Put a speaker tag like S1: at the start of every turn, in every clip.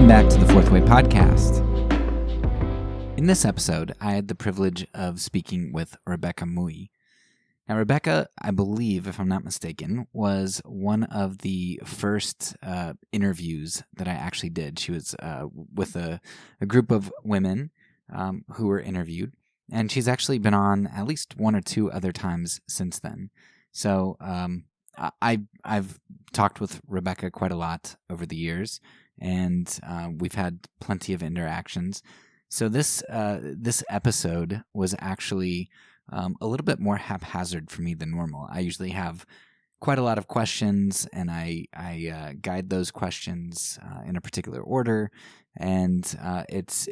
S1: Welcome back to the Fourth Way Podcast. In this episode, I had the privilege of speaking with Rebekah Mui. Now, Rebekah, I believe, if I'm not mistaken, was one of the first interviews that I actually did. She was with a group of women who were interviewed, and she's actually been on at least one or two other times since then. So I've talked with Rebekah quite a lot over the years, and we've had plenty of interactions. So this episode was actually a little bit more haphazard for me than normal. I usually have quite a lot of questions, and I guide those questions in a particular order, and it's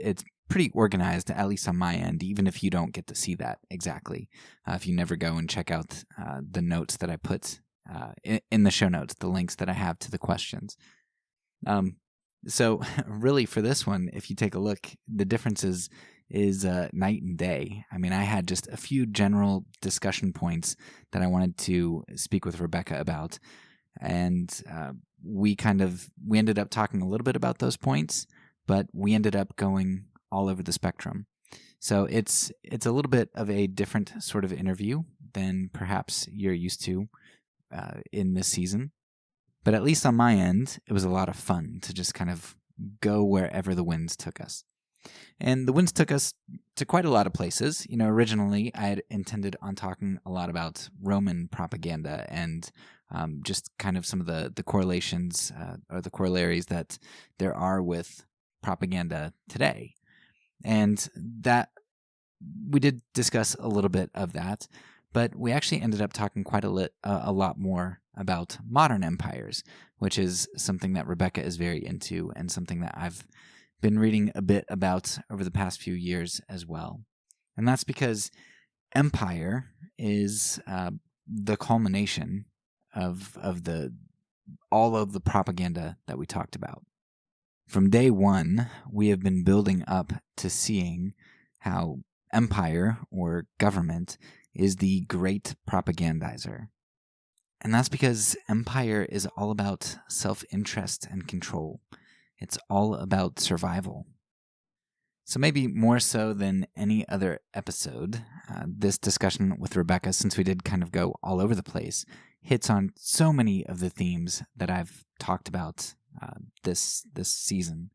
S1: pretty organized, at least on my end, even if you don't get to see that exactly. If you never go and check out the notes that I put in the show notes, the links that I have to the questions. So really for this one, if you take a look, the differences is night and day. I mean, I had just a few general discussion points that I wanted to speak with Rebekah about, and we ended up talking a little bit about those points, but we ended up going all over the spectrum. So it's a little bit of a different sort of interview than perhaps you're used to in this season. But at least on my end, it was a lot of fun to just kind of go wherever the winds took us. And the winds took us to quite a lot of places. You know, originally I had intended on talking a lot about Roman propaganda and just kind of some of the correlations or the corollaries that there are with propaganda today. And that we did discuss a little bit of that, but we actually ended up talking quite a lot more about modern empires, which is something that Rebekah is very into and something that I've been reading a bit about over the past few years as well. And that's because empire is the culmination of all of the propaganda that we talked about. From day one, we have been building up to seeing how empire or government is the great propagandizer. And that's because empire is all about self-interest and control. It's all about survival. So maybe more so than any other episode, this discussion with Rebekah, since we did kind of go all over the place, hits on so many of the themes that I've talked about this season.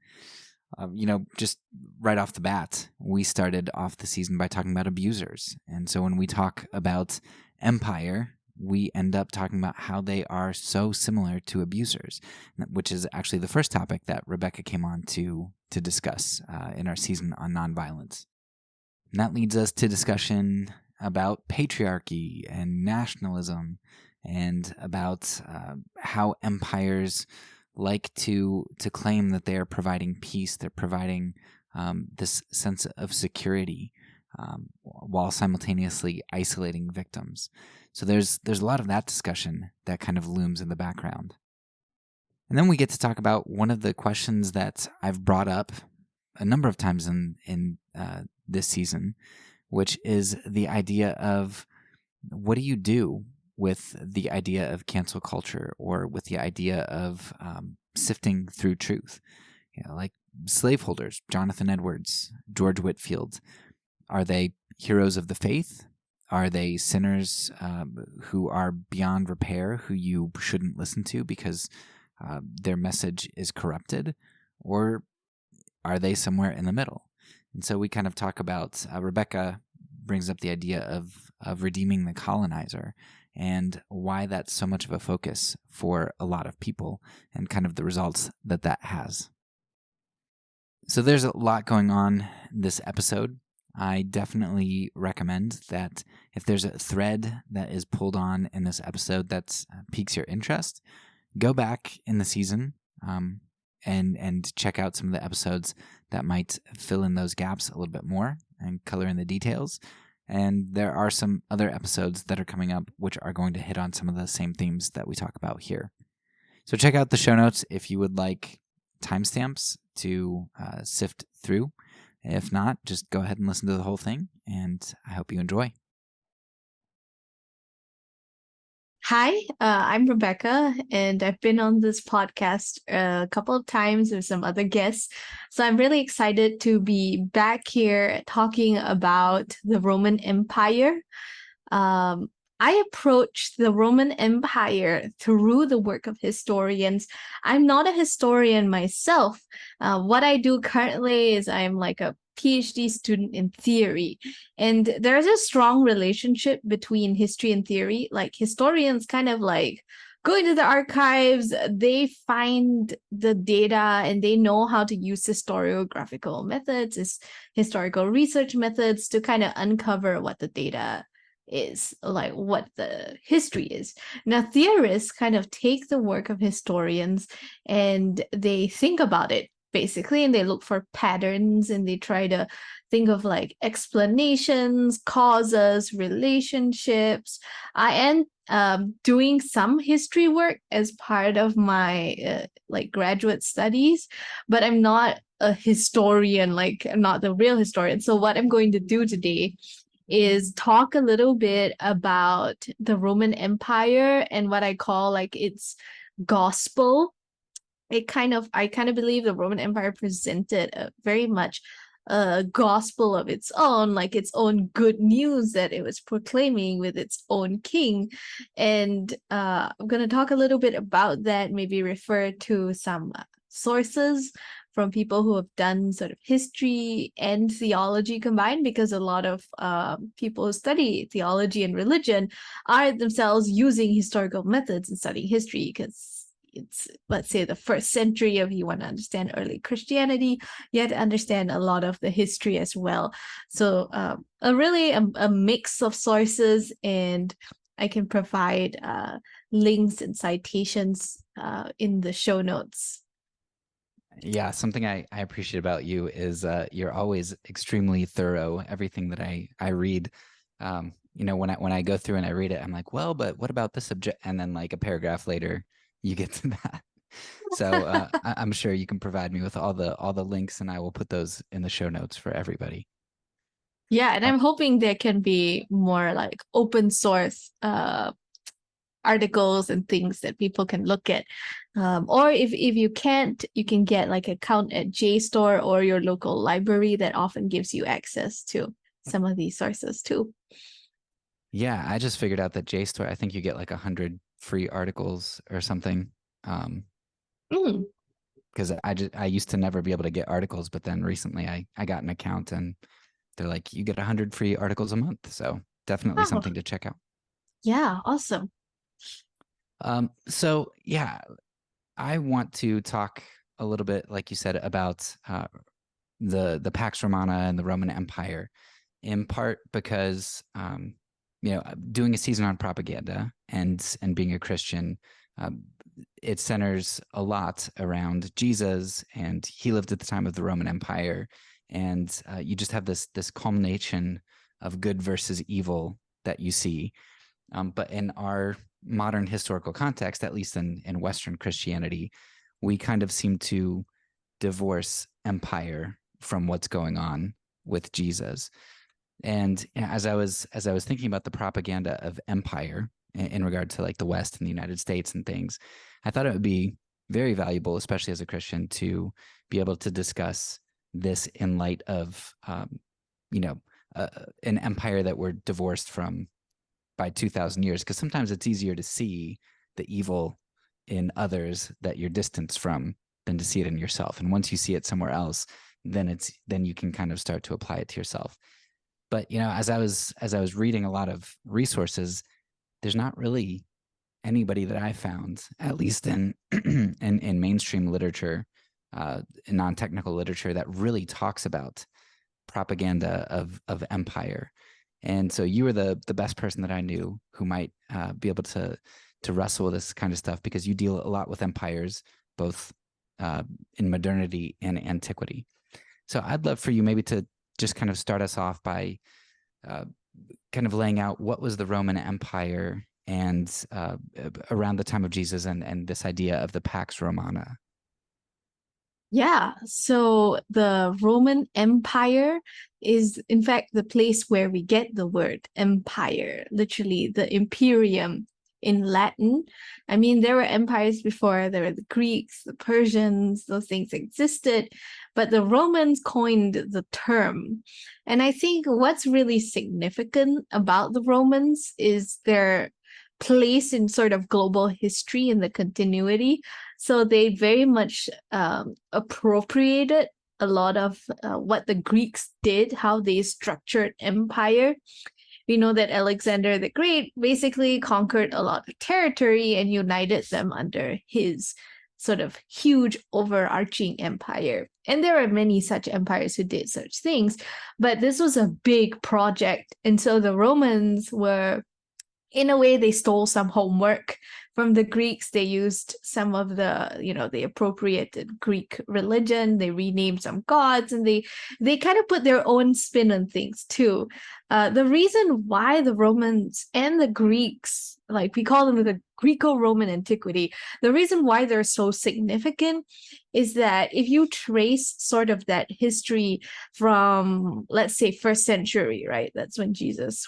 S1: Just right off the bat, we started off the season by talking about abusers. And so when we talk about empire, we end up talking about how they are so similar to abusers, which is actually the first topic that Rebekah came on to discuss in our season on nonviolence. And that leads us to discussion about patriarchy and nationalism and about how empires like to claim that they are providing peace, they're providing this sense of security while simultaneously isolating victims. So there's a lot of that discussion that kind of looms in the background. And then we get to talk about one of the questions that I've brought up a number of times in this season, which is the idea of what do you do with the idea of cancel culture or with the idea of sifting through truth. You know, like slaveholders, Jonathan Edwards, George Whitefield, are they heroes of the faith? Are they sinners who are beyond repair, who you shouldn't listen to because their message is corrupted? Or are they somewhere in the middle? And so we kind of talk about, Rebekah brings up the idea of redeeming the colonizer and why that's so much of a focus for a lot of people and kind of the results that has. So there's a lot going on this episode. I definitely recommend that if there's a thread that is pulled on in this episode that piques your interest, go back in the season and check out some of the episodes that might fill in those gaps a little bit more and color in the details. And there are some other episodes that are coming up which are going to hit on some of the same themes that we talk about here. So check out the show notes if you would like timestamps to sift through. If not, just go ahead and listen to the whole thing, and I hope you enjoy.
S2: Hi, I'm Rebecca, and I've been on this podcast a couple of times with some other guests. So I'm really excited to be back here talking about the Roman Empire. Um, I approached the Roman Empire through the work of historians. I'm not a historian myself. What I do currently is I'm like a PhD student in theory. And there's a strong relationship between history and theory. Like historians kind of like go into the archives, they find the data and they know how to use historiographical methods, historical research methods to kind of uncover what the data is, like what the history is. Now, theorists kind of take the work of historians and they think about it basically, and they look for patterns and they try to think of like explanations, causes, relationships. I am doing some history work as part of my like graduate studies, but I'm not a historian, like I'm not the real historian. So what I'm going to do today is talk a little bit about the Roman Empire and what I call like its gospel. I kind of believe the Roman Empire presented a very much a gospel of its own, like its own good news that it was proclaiming with its own king. And I'm going to talk a little bit about that, maybe refer to some sources from people who have done sort of history and theology combined, because a lot of people who study theology and religion are themselves using historical methods in studying history, because it's, let's say, the first century. If you want to understand early Christianity, you have to understand a lot of the history as well. So a mix of sources, and I can provide links and citations in the show notes.
S1: Yeah, something I appreciate about you is you're always extremely thorough. Everything that I read, when I go through and I read it, I'm like, well, but what about this subject? And then like a paragraph later, you get to that. So I'm sure you can provide me with all the links, and I will put those in the show notes for everybody.
S2: Yeah, and
S1: Uh,
S2: I'm hoping there can be more like open source articles and things that people can look at. Or if you can't, you can get like an account at JSTOR or your local library that often gives you access to some of these sources too.
S1: yeah, I just figured out that JSTOR, I think you get like 100 free articles or something.
S2: Mm.
S1: Because I used to never be able to get articles, but then recently I got an account and they're like, you get 100 free articles a month. So definitely
S2: Oh,
S1: something to check out.
S2: yeah, awesome.
S1: So yeah, I want to talk a little bit, like you said, about the Pax Romana and the Roman Empire, in part because doing a season on propaganda and being a Christian, um, it centers a lot around Jesus, and he lived at the time of the Roman Empire, and you just have this culmination of good versus evil that you see. But in our modern historical context, at least in Western Christianity, we kind of seem to divorce empire from what's going on with Jesus. And as I was thinking about the propaganda of empire in regard to like the West and the United States and things, I thought it would be very valuable, especially as a Christian, to be able to discuss this in light of you know an empire that we're divorced from by 2,000 years, because sometimes it's easier to see the evil in others that you're distanced from than to see it in yourself. And once you see it somewhere else, then you can kind of start to apply it to yourself. But as I was reading a lot of resources, there's not really anybody that I found, at least in in mainstream literature, in non-technical literature, that really talks about propaganda of empire. And so you were the best person that I knew who might be able to wrestle with this kind of stuff, because you deal a lot with empires, both in modernity and antiquity. So I'd love for you maybe to just kind of start us off by uh, kind of laying out what was the Roman Empire and around the time of Jesus, and this idea of the Pax Romana.
S2: Yeah, so the Roman Empire is, in fact, the place where we get the word empire, literally the imperium. in Latin. I mean, there were empires before, there were the Greeks, the Persians, those things existed, but the Romans coined the term. And I think what's really significant about the Romans is their place in sort of global history and the continuity. So they very much appropriated a lot of what the Greeks did, how they structured empire. We know that Alexander the Great basically conquered a lot of territory and united them under his sort of huge overarching empire. And there are many such empires who did such things, but this was a big project. And so the Romans were, in a way, they stole some homework from the Greeks. They used some of the, they appropriated Greek religion. They renamed some gods, and they kind of put their own spin on things too. The reason why the Romans and the Greeks, like we call them the Greco-Roman antiquity, the reason why they're so significant is that if you trace sort of that history from, let's say, first century, right? That's when Jesus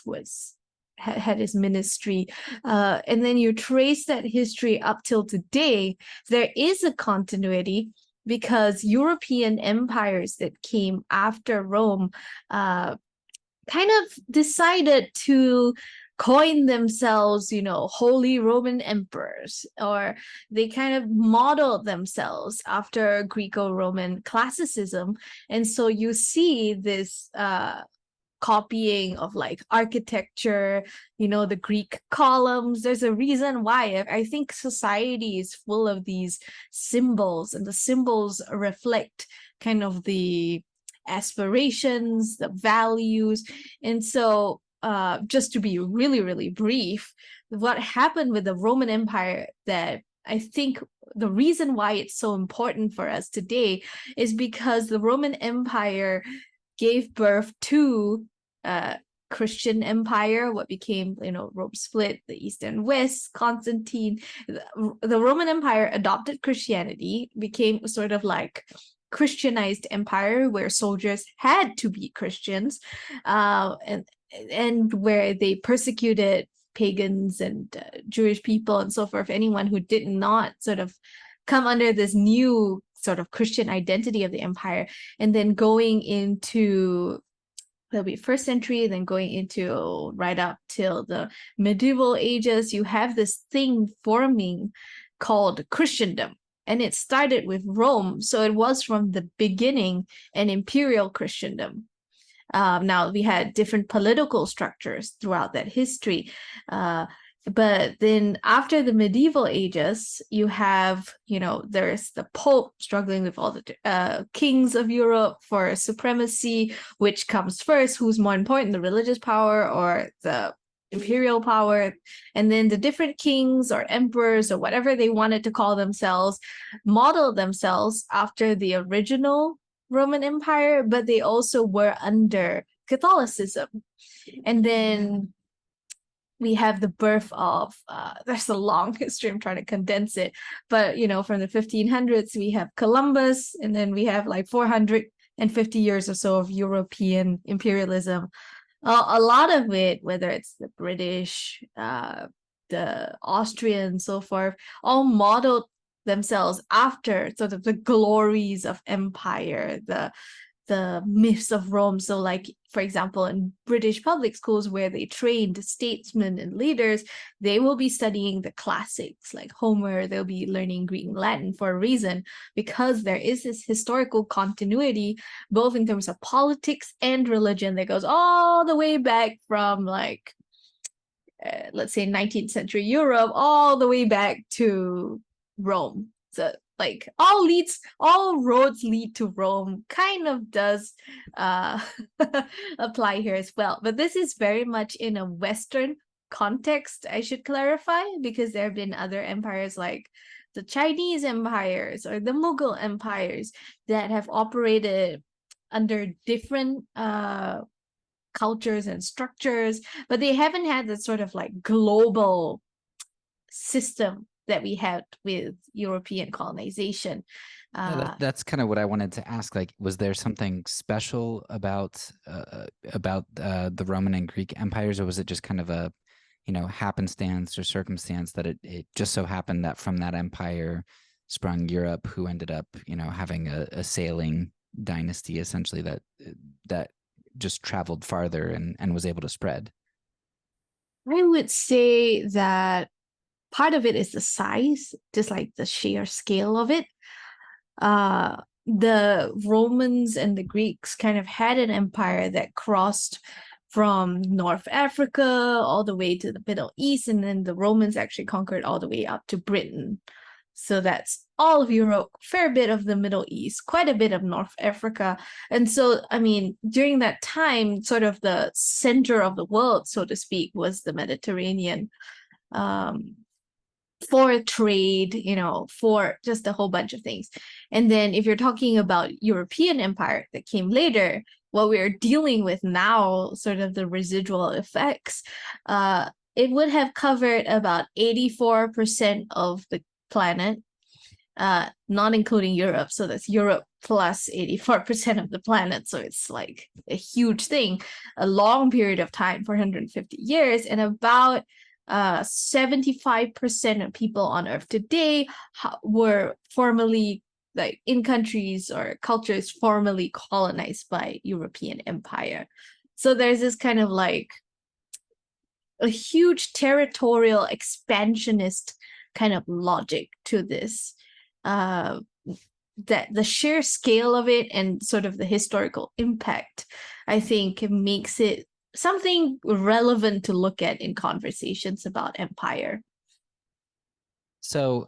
S2: had his ministry, and then you trace that history up till today, there is a continuity because European empires that came after Rome kind of decided to coin themselves, Holy Roman emperors, or they kind of modeled themselves after Greco-Roman classicism. And so you see this copying of like architecture, the Greek columns. There's a reason why I think society is full of these symbols, and the symbols reflect kind of the aspirations, the values. And so just to be really, really brief, what happened with the Roman Empire, that I think the reason why it's so important for us today is because the Roman Empire gave birth to Christian empire, what became, Rome split, the East and West, Constantine. The Roman Empire adopted Christianity, became sort of like Christianized empire where soldiers had to be Christians, and where they persecuted pagans and Jewish people and so forth, anyone who did not sort of come under this new sort of Christian identity of the empire. And then going into the first century, then going into right up till the medieval ages, you have this thing forming called Christendom. And it started with Rome. So it was from the beginning an imperial Christendom. Now, we had different political structures throughout that history. But then after the medieval ages, you have, there's the Pope struggling with all the kings of Europe for supremacy, which comes first, who's more important, the religious power or the imperial power. And then the different kings or emperors or whatever they wanted to call themselves modeled themselves after the original Roman Empire, but they also were under Catholicism. And then we have the birth of, there's a long history, I'm trying to condense it, but, from the 1500s, we have Columbus, and then we have like 450 years or so of European imperialism. A lot of it, whether it's the British, the Austrian, so forth, all modeled themselves after sort of the glories of empire, the myths of Rome. So like, for example, in British public schools where they trained statesmen and leaders, they will be studying the classics like Homer. They'll be learning Greek and Latin for a reason, because there is this historical continuity, both in terms of politics and religion, that goes all the way back from like, let's say 19th century Europe, all the way back to Rome. So like all roads lead to Rome kind of does apply here as well. But this is very much in a Western context, I should clarify, because there have been other empires like the Chinese empires or the Mughal empires that have operated under different cultures and structures, but they haven't had that sort of like global system that we had with European colonization.
S1: That's kind of what I wanted to ask. Like, was there something special about the Roman and Greek empires, or was it just kind of a happenstance or circumstance that it just so happened that from that empire sprung Europe, who ended up, having a sailing dynasty essentially that just traveled farther and was able to spread?
S2: I would say that part of it is the size, just like the sheer scale of it. The Romans and the Greeks kind of had an empire that crossed from North Africa all the way to the Middle East, and then the Romans actually conquered all the way up to Britain. So that's all of Europe, fair bit of the Middle East, quite a bit of North Africa. And so, I mean, during that time, sort of the center of the world, so to speak, was the Mediterranean. For trade, for just a whole bunch of things. And then if you're talking about European empire that came later, what we're dealing with now, sort of the residual effects, it would have covered about 84% of the planet, not including Europe. So that's Europe plus 84% of the planet. So it's like a huge thing, a long period of time, 450 years, and about 75% of people on Earth today were formerly, like, in countries or cultures formerly colonized by European empire. So there's this kind of like a huge territorial expansionist kind of logic to this, that the sheer scale of it and sort of the historical impact, I think, makes it something relevant to look at in conversations about empire.
S1: So,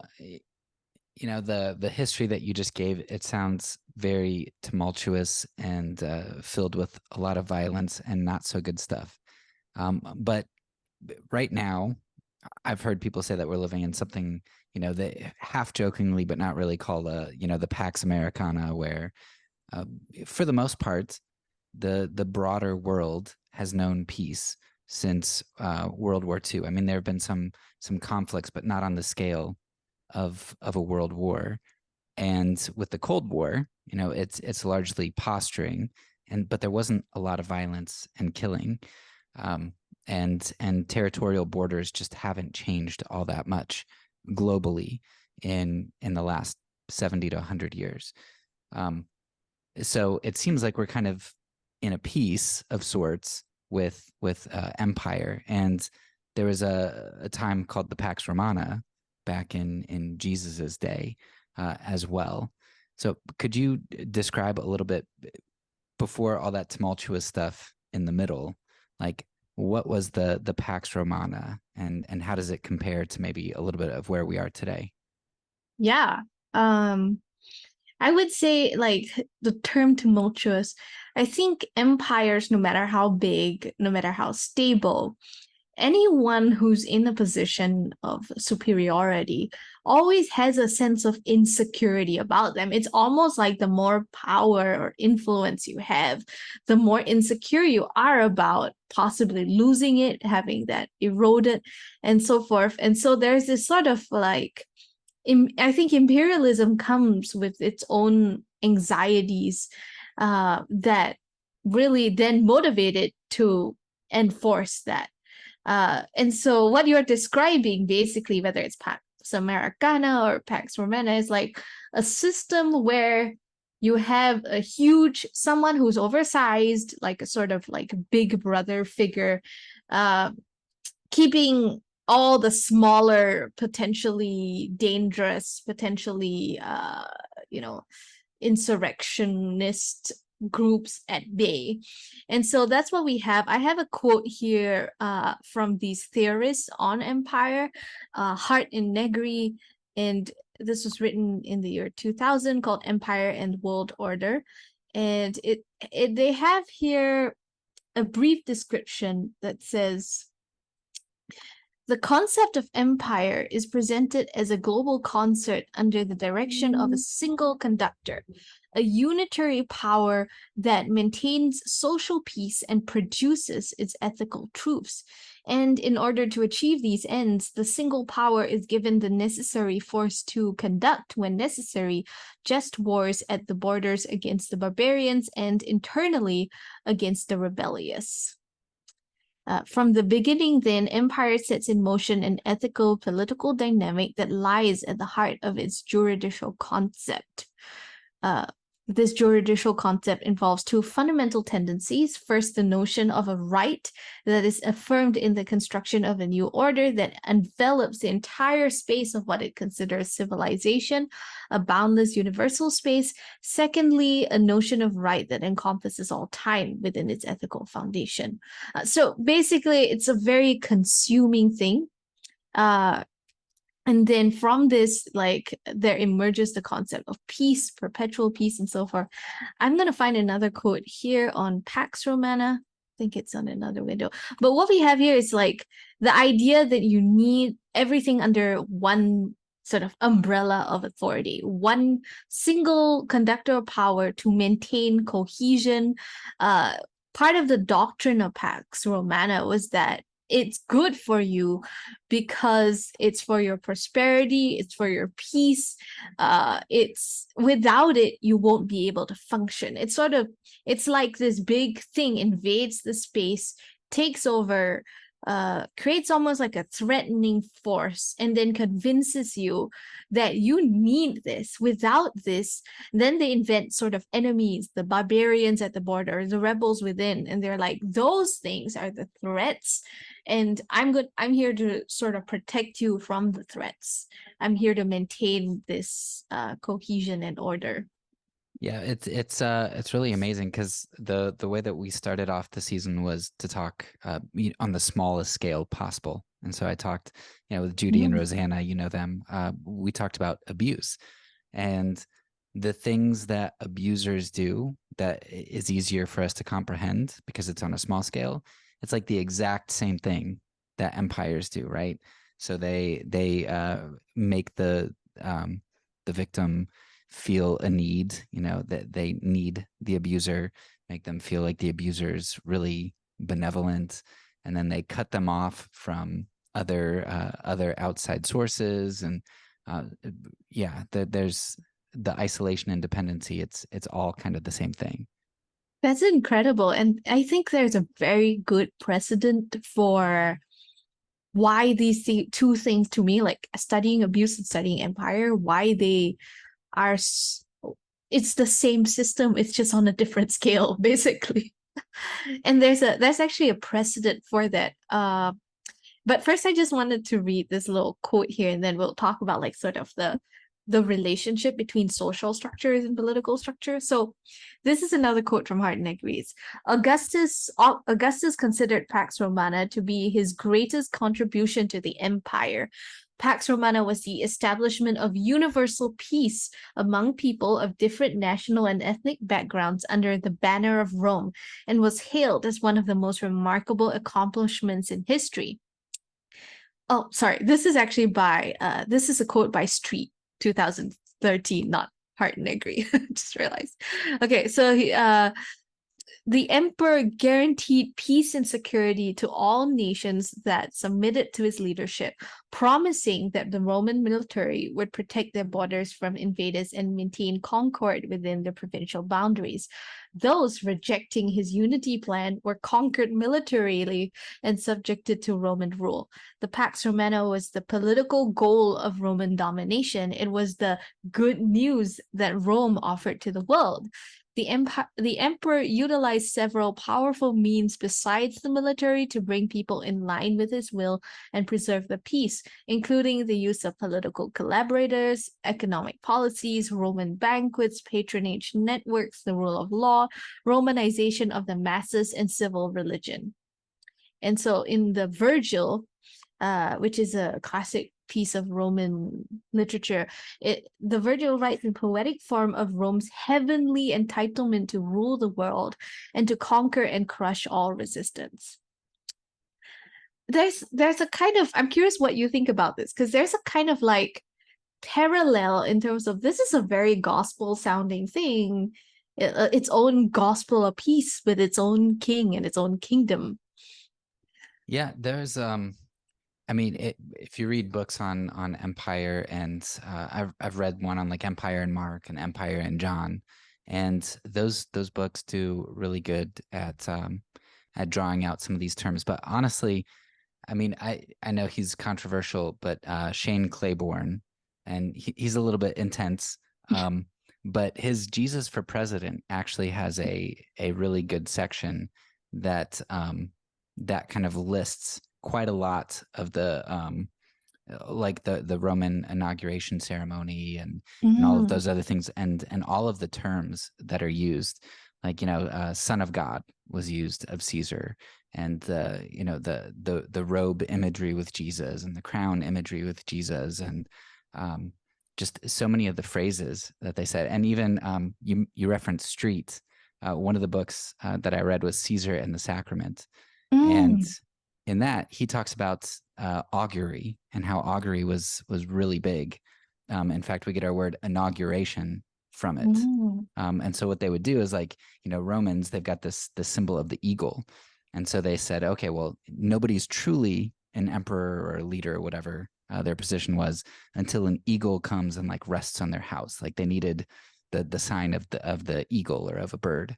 S1: the history that you just gave, it sounds very tumultuous and filled with a lot of violence and not so good stuff. But right now, I've heard people say that we're living in something, that half jokingly, but not really, called the Pax Americana, where for the most part, the broader world has known peace since World War II. I mean, there have been some conflicts, but not on the scale of a world war. And with the Cold War, it's largely posturing, but there wasn't a lot of violence and killing, and territorial borders just haven't changed all that much globally in the last 70 to 100 years. So it seems like we're kind of in a peace of sorts with empire. And there was a time called the Pax Romana back in Jesus's day as well. So could you describe a little bit, before all that tumultuous stuff in the middle, like what was the Pax Romana, and how does it compare to maybe a little bit of where we are today?
S2: Yeah. I would say, like, the term tumultuous, I think empires, no matter how big, no matter how stable, anyone who's in a position of superiority always has a sense of insecurity about them. It's almost like the more power or influence you have, the more insecure you are about possibly losing it, having that eroded, and so forth. And so there's this sort of like, I think imperialism comes with its own anxieties that really then motivate it to enforce that. And so what you're describing, basically, whether it's Pax Americana or Pax Romana, is like a system where you have a huge, someone who's oversized, like a sort of like big brother figure, keeping all the smaller, potentially dangerous, potentially, insurrectionist groups at bay. And so that's what we have. I have a quote here from these theorists on empire, Hart and Negri, and this was written in the year 2000, called Empire and World Order. And they have here a brief description that says, the concept of empire is presented as a global concert under the direction of a single conductor, a unitary power that maintains social peace and produces its ethical truths. And in order to achieve these ends, the single power is given the necessary force to conduct, when necessary, just wars at the borders against the barbarians and internally against the rebellious. From the beginning, then, empire sets in motion an ethical political dynamic that lies at the heart of its juridical concept. This juridical concept involves two fundamental tendencies. First, the notion of a right that is affirmed in the construction of a new order that envelops the entire space of what it considers civilization, a boundless universal space. Secondly, a notion of right that encompasses all time within its ethical foundation. So basically, it's a very consuming thing. And then from this, like, there emerges the concept of peace, perpetual peace, and so forth. I'm going to find another quote here on Pax Romana. I think it's on another window. But what we have here is like the idea that you need everything under one sort of umbrella of authority, one single conductor of power to maintain cohesion. Part of the doctrine of Pax Romana was that it's good for you because it's for your prosperity, it's for your peace. It's without it, you won't be able to function. It's like this big thing invades the space, takes over, creates almost like a threatening force, and then convinces you that you need this. Without this, then they invent sort of enemies, the barbarians at the border, the rebels within, and they're like, those things are the threats, and I'm here to sort of protect you from the threats. I'm here to maintain this cohesion and order.
S1: Yeah, it's really amazing because the way that we started off the season was to talk on the smallest scale possible. And so I talked, with Judy and Rosanna, them. We talked about abuse and the things that abusers do that is easier for us to comprehend because it's on a small scale. It's like the exact same thing that empires do, right? So they make the victim feel a need, that they need the abuser, make them feel like the abuser's really benevolent, and then they cut them off from other outside sources, and there's the isolation and dependency. It's all kind of the same thing.
S2: That's incredible, and I think there's a very good precedent for why these two things, to me, like studying abuse and studying empire, why they are it's the same system, it's just on a different scale, basically. And there's actually a precedent for that. But first I just wanted to read this little quote here, and then we'll talk about like sort of the relationship between social structures and political structures. So this is another quote from Hart and Agrees. Augustus considered Pax Romana to be his greatest contribution to the empire. Pax Romana was the establishment of universal peace among people of different national and ethnic backgrounds under the banner of Rome, and was hailed as one of the most remarkable accomplishments in history. Oh, sorry. This is actually this is a quote by Street, 2013, not Hart and Agree. Just realized. Okay, so the emperor guaranteed peace and security to all nations that submitted to his leadership, promising that the Roman military would protect their borders from invaders and maintain concord within the provincial boundaries. Those rejecting his unity plan were conquered militarily and subjected to Roman rule. The Pax Romana was the political goal of Roman domination. It was the good news that Rome offered to the world. The emperor utilized several powerful means besides the military to bring people in line with his will and preserve the peace, including the use of political collaborators, economic policies, Roman banquets, patronage networks, the rule of law, Romanization of the masses, and civil religion. And so in the Virgil, which is a classic piece of Roman literature, the Virgil writes in poetic form of Rome's heavenly entitlement to rule the world and to conquer and crush all resistance. There's a kind of, I'm curious what you think about this, because there's a kind of like parallel in terms of this is a very gospel sounding thing, its own gospel of peace with its own king and its own kingdom.
S1: Yeah, there's if you read books on empire, and I've read one on like Empire and Mark and Empire and John, and those books do really good at at drawing out some of these terms. But honestly, I mean, I know he's controversial, but Shane Claiborne, and he's a little bit intense. But his Jesus for President actually has a really good section that that kind of lists quite a lot of the like the Roman inauguration ceremony and all of those other things and all of the terms that are used, like Son of God was used of Caesar, and the robe imagery with Jesus and the crown imagery with Jesus, and just so many of the phrases that they said. And even you referenced street. One of the books that I read was Caesar and the Sacrament, and in that he talks about augury and how augury was really big. In fact, we get our word inauguration from it. And so what they would do is, like, Romans, they've got this symbol of the eagle. And so they said, okay, well, nobody's truly an emperor or a leader or whatever their position was until an eagle comes and like rests on their house. Like they needed the sign of the eagle or of a bird.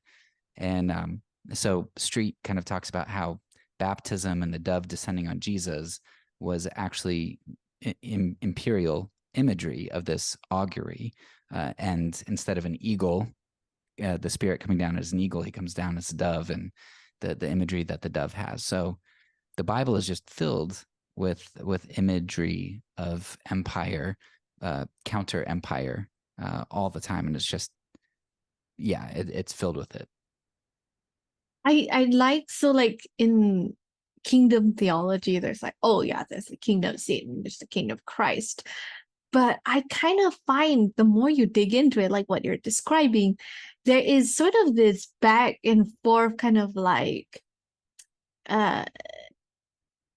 S1: And so Street kind of talks about how baptism and the dove descending on Jesus was actually imperial imagery of this augury. And instead of an eagle, the spirit coming down as an eagle, he comes down as a dove, and the imagery that the dove has. So the Bible is just filled with imagery of empire, counter empire, all the time, and it's just, yeah, it's filled with it.
S2: I like, so like in kingdom theology, there's like, oh yeah, there's the kingdom of Satan, there's the kingdom of Christ. But I kind of find the more you dig into it, like what you're describing, there is sort of this back and forth kind of like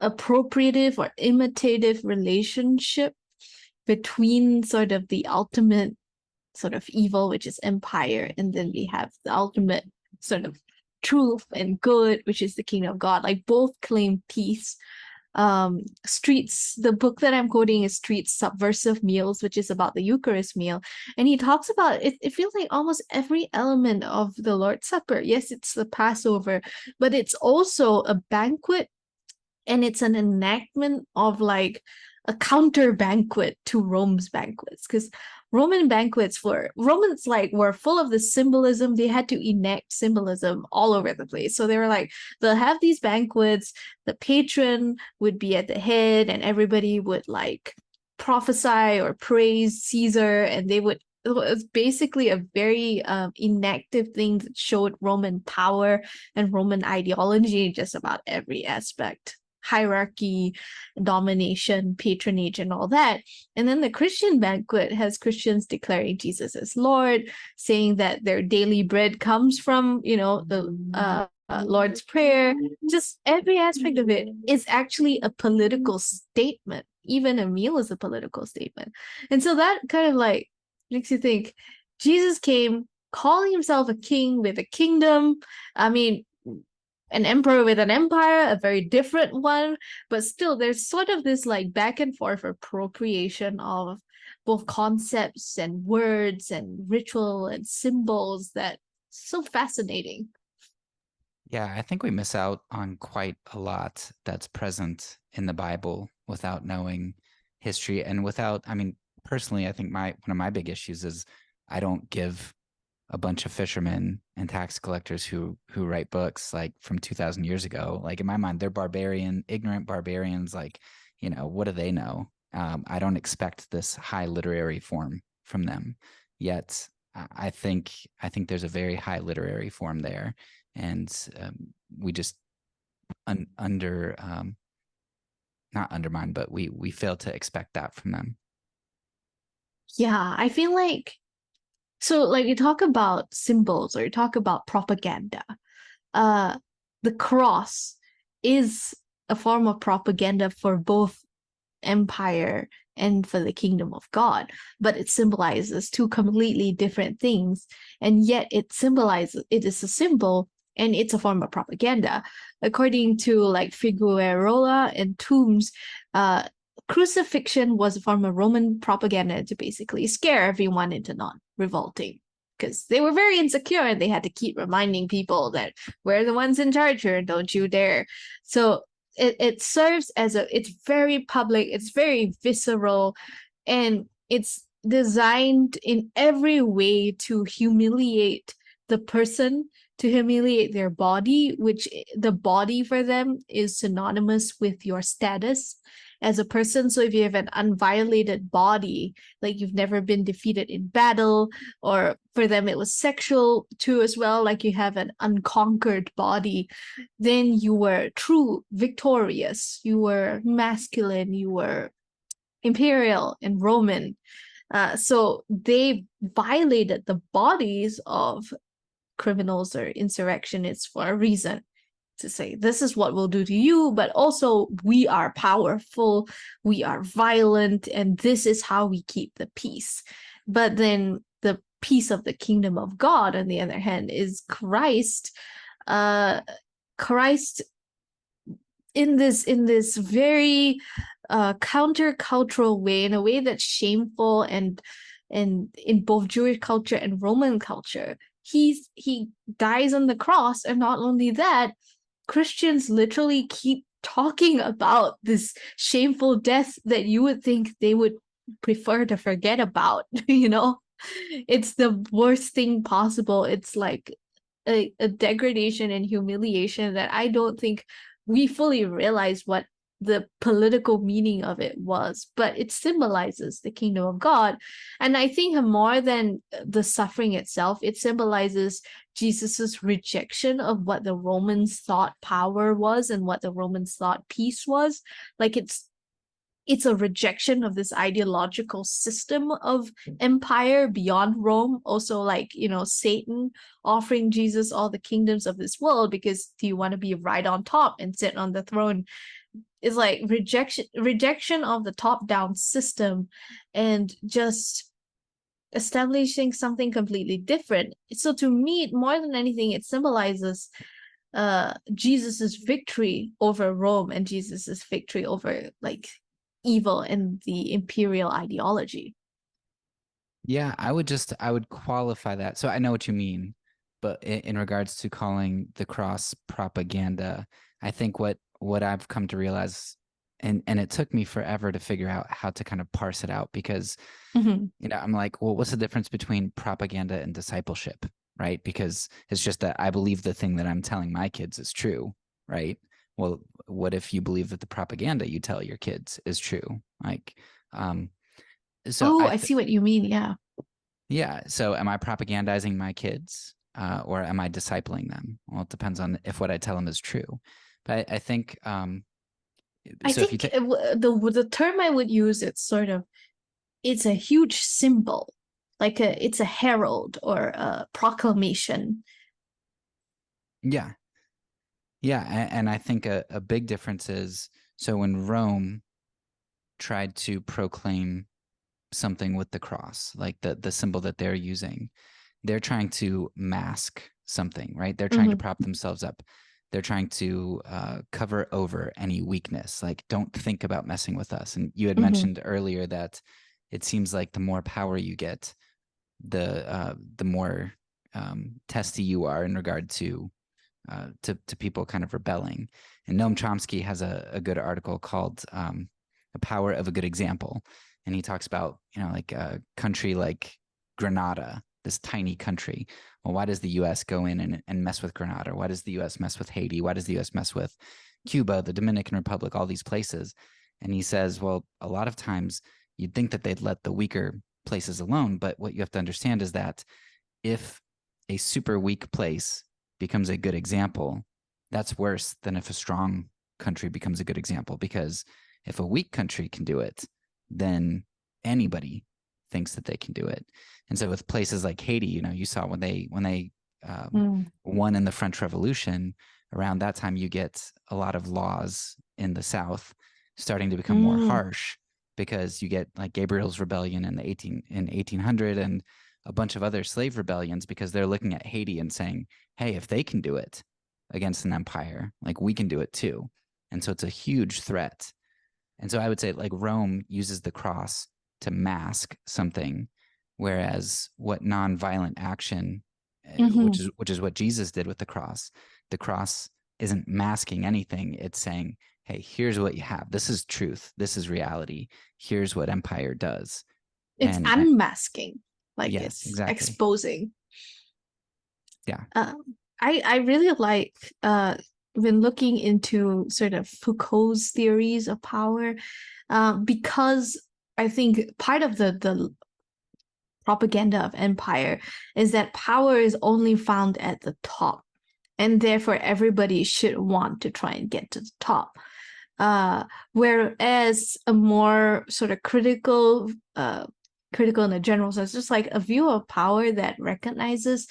S2: appropriative or imitative relationship between sort of the ultimate sort of evil, which is empire, and then we have the ultimate sort of truth and good, which is the kingdom of God. Like both claim peace. Street's, the book that I'm quoting is Street's Subversive Meals, which is about the Eucharist meal, and he talks about it. It feels like almost every element of the Lord's Supper. Yes, it's the Passover, but it's also a banquet, and it's an enactment of like a counter banquet to Rome's banquets, because Romans were full of the symbolism. They had to enact symbolism all over the place. So they were like, they'll have these banquets, the patron would be at the head, and everybody would like prophesy or praise Caesar, and it was basically a very inactive thing that showed Roman power and Roman ideology in just about every aspect. Hierarchy, domination, patronage, and all that. And then the Christian banquet has Christians declaring Jesus as Lord, saying that their daily bread comes from, the Lord's Prayer. Just every aspect of it is actually a political statement. Even a meal is a political statement. And so that kind of like makes you think, Jesus came calling himself a king with a kingdom. I mean, an emperor with an empire, a very different one, but still there's sort of this like back and forth appropriation of both concepts and words and ritual and symbols that's so fascinating.
S1: Yeah, I think we miss out on quite a lot that's present in the Bible without knowing history and without, I mean, personally, I think one of my big issues is I don't give a bunch of fishermen and tax collectors who write books like from 2,000 years ago. Like in my mind, they're ignorant barbarians. Like, what do they know? I don't expect this high literary form from them. Yet, I think there's a very high literary form there, and we just not undermine, but we fail to expect that from them.
S2: Yeah, I feel like, so like you talk about symbols or you talk about propaganda. The cross is a form of propaganda for both empire and for the kingdom of God, but it symbolizes two completely different things, and yet it is a symbol and it's a form of propaganda. According to like Figueroa and Toombs, crucifixion was a form of Roman propaganda to basically scare everyone into not revolting. because they were very insecure and they had to keep reminding people that we're the ones in charge here, don't you dare. So it serves as it's very public, it's very visceral, and it's designed in every way to humiliate the person, to humiliate their body, which the body for them is synonymous with your status as a person. So if you have an unviolated body, like you've never been defeated in battle, or for them it was sexual too as well, like you have an unconquered body, then you were true victorious, you were masculine, you were imperial and Roman. So they violated the bodies of criminals or insurrectionists for a reason, to say this is what we'll do to you, but also we are powerful, we are violent, and this is how we keep the peace. But then the peace of the kingdom of God, on the other hand, is Christ. Christ in this very countercultural way, in a way that's shameful, and in both Jewish culture and Roman culture, he dies on the cross. And not only that, Christians literally keep talking about this shameful death that you would think they would prefer to forget about. It's the worst thing possible. It's like a degradation and humiliation that I don't think we fully realize what the political meaning of it was, but it symbolizes the kingdom of God. And I think more than the suffering itself, it symbolizes Jesus's rejection of what the Romans thought power was and what the Romans thought peace was. Like it's a rejection of this ideological system of empire beyond Rome. Also, like, Satan offering Jesus all the kingdoms of this world because do you want to be right on top and sit on the throne? Is like rejection of the top-down system and just establishing something completely different. So to me, more than anything, it symbolizes Jesus's victory over Rome and Jesus's victory over like evil and the imperial ideology.
S1: Yeah, I would qualify that. So I know what you mean, but in regards to calling the cross propaganda, I think what I've come to realize, and it took me forever to figure out how to kind of parse it out, because I'm like, well, what's the difference between propaganda and discipleship, right? Because it's just that I believe the thing that I'm telling my kids is true, right? Well, what if you believe that the propaganda you tell your kids is true? Like, so
S2: I see what you mean.
S1: yeah. So am I propagandizing my kids, or am I discipling them? Well, it depends on if what I tell them is true. But I think,
S2: I think the term I would use, it's a huge symbol, like it's a herald or a proclamation.
S1: Yeah. And I think a big difference is, so when Rome tried to proclaim something with the cross, like the symbol that they're using, they're trying to mask something, right? They're trying to prop themselves up. They're trying to cover over any weakness. Like, don't think about messing with us. And you had mentioned earlier that it seems like the more power you get, the more testy you are in regard to people kind of rebelling. And Noam Chomsky has a good article called "The Power of a Good Example," and he talks about like a country like Grenada, this tiny country. Well, why does the U.S. go in and mess with Grenada? Why does the U.S. mess with Haiti? Why does the U.S. mess with Cuba, the Dominican Republic, all these places? And he says, well, a lot of times you'd think that they'd let the weaker places alone, but what you have to understand is that if a super weak place becomes a good example, that's worse than if a strong country becomes a good example, because if a weak country can do it, then anybody thinks that they can do it. And so with places like Haiti, you saw when they won in the French Revolution, around that time you get a lot of laws in the South starting to become more harsh, because you get like Gabriel's Rebellion in 1800 and a bunch of other slave rebellions, because they're looking at Haiti and saying, hey, if they can do it against an empire, like we can do it too. And so it's a huge threat. And so I would say like Rome uses the cross to mask something Whereas what nonviolent action,
S2: Mm-hmm.
S1: which is what Jesus did with the cross isn't masking anything. It's saying, hey, here's what you have. This is truth. This is reality. Here's what empire does.
S2: It's
S1: And
S2: unmasking, like
S1: yes,
S2: it's
S1: exactly.
S2: exposing.
S1: Yeah.
S2: I really like when looking into sort of Foucault's theories of power, because I think part of the propaganda of empire is that power is only found at the top, and therefore everybody should want to try and get to the top. Whereas a more sort of critical in a general sense, just like a view of power that recognizes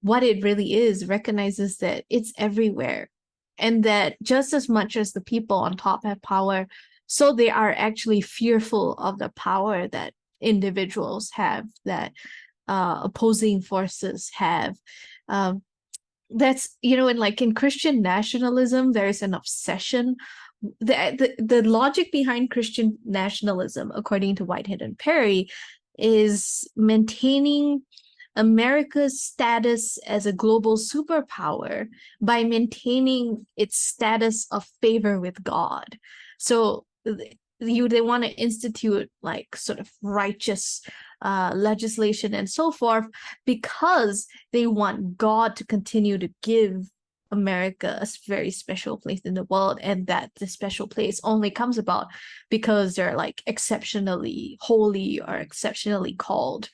S2: what it really is, recognizes that it's everywhere, and that just as much as the people on top have power, so they are actually fearful of the power that individuals have, that opposing forces have. Um, that's, and like in Christian nationalism, there is an obsession. The logic behind Christian nationalism, according to Whitehead and Perry, is maintaining America's status as a global superpower by maintaining its status of favor with God. So they want to institute like sort of righteous legislation and so forth, because they want God to continue to give America a very special place in the world, and that the special place only comes about because they're like exceptionally holy or exceptionally called.